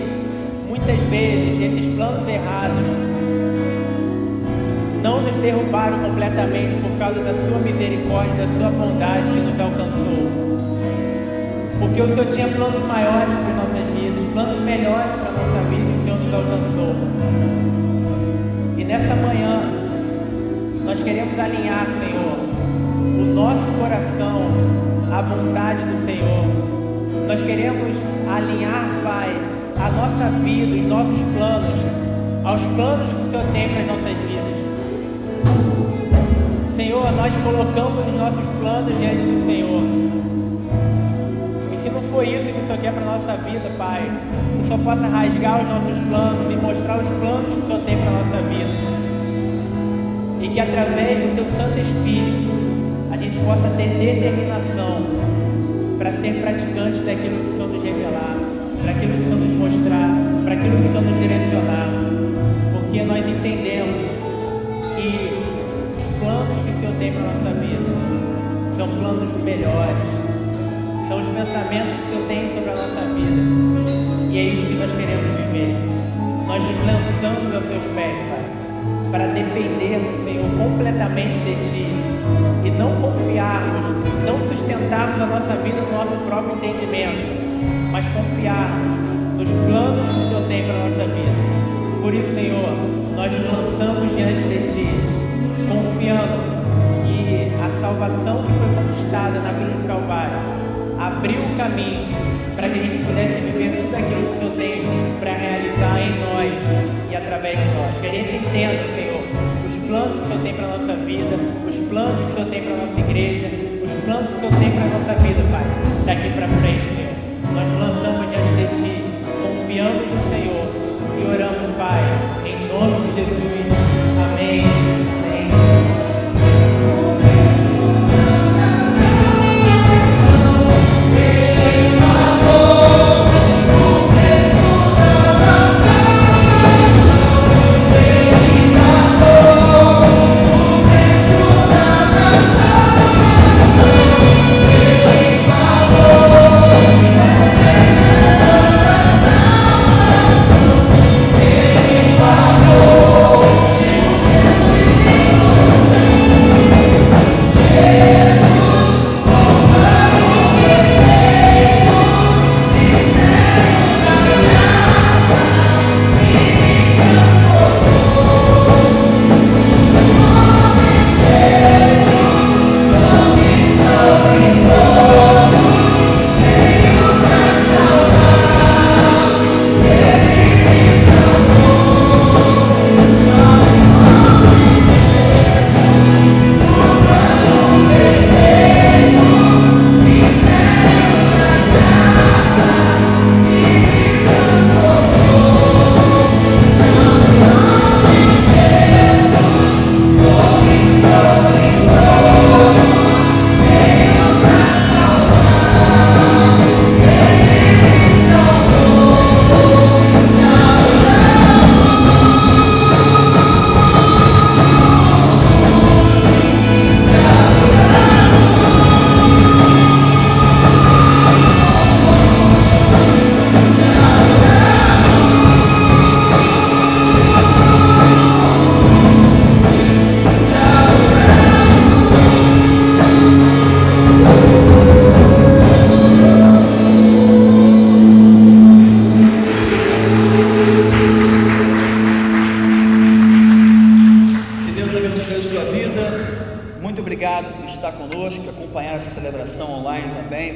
muitas vezes esses planos errados não nos derrubaram completamente por causa da sua misericórdia, da sua bondade que nos alcançou. Porque o Senhor tinha planos maiores para as nossas vidas, planos melhores para a nossa vida, e o Senhor nos alcançou. E nessa manhã, nós queremos alinhar, Senhor, o nosso coração à vontade do Senhor. Nós queremos alinhar, Pai, a nossa vida, os nossos planos, aos planos que o Senhor tem para as nossas vidas. Senhor, nós colocamos os nossos planos diante do Senhor. E se não foi isso que o Senhor quer para a nossa vida, Pai, que o Senhor possa rasgar os nossos planos e mostrar os planos que o Senhor tem para a nossa vida. E que através do Teu Santo Espírito, a gente possa ter determinação para ser praticantes daquilo que o Senhor nos revelar, para aquilo que o Senhor nos mostrar, para aquilo que o Senhor nos direcionar, porque nós entendemos que os planos que o Senhor tem para a nossa vida são planos melhores, são os pensamentos que o Senhor tem sobre a nossa vida, e é isso que nós queremos viver. Nós nos lançamos aos Seus pés, Pai, para dependermos, Senhor, completamente de Ti, e não confiarmos, não sustentarmos a nossa vida no nosso próprio entendimento, mas confiarmos nos planos que o Senhor tem para a nossa vida. Por isso, Senhor, nós nos lançamos diante de Ti, confiando que a salvação que foi conquistada na cruz do Calvário abriu o caminho para que a gente pudesse viver tudo aquilo que o Senhor tem para realizar em nós e através de nós. Que a gente entenda, Senhor, os planos que o Senhor tem para a nossa vida, os planos que o Senhor tem para a nossa igreja, os planos que o Senhor tem para a nossa vida, Pai, daqui para frente, Senhor. Nós nos lançamos diante de Ti, confiando no Senhor e oramos, Pai, em nome de Jesus. Amém. Amém.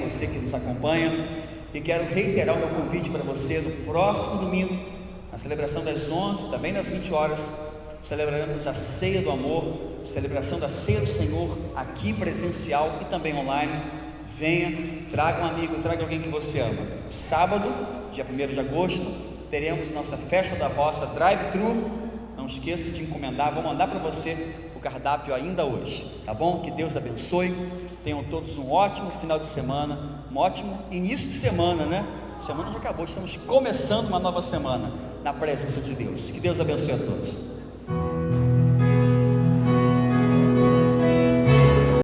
Você que nos acompanha, e quero reiterar o meu convite para você no próximo domingo, na celebração das 11, também das 20 horas, celebraremos a Ceia do Amor, celebração da Ceia do Senhor, aqui presencial e também online. Venha, traga um amigo, traga alguém que você ama. Sábado, dia 1º de agosto, teremos nossa festa da roça drive-thru. Não esqueça de encomendar, vou mandar para você o cardápio ainda hoje, tá bom? Que Deus abençoe, tenham todos um ótimo final de semana, um ótimo início de semana, né? A semana já acabou, estamos começando uma nova semana na presença de Deus. Que Deus abençoe a todos.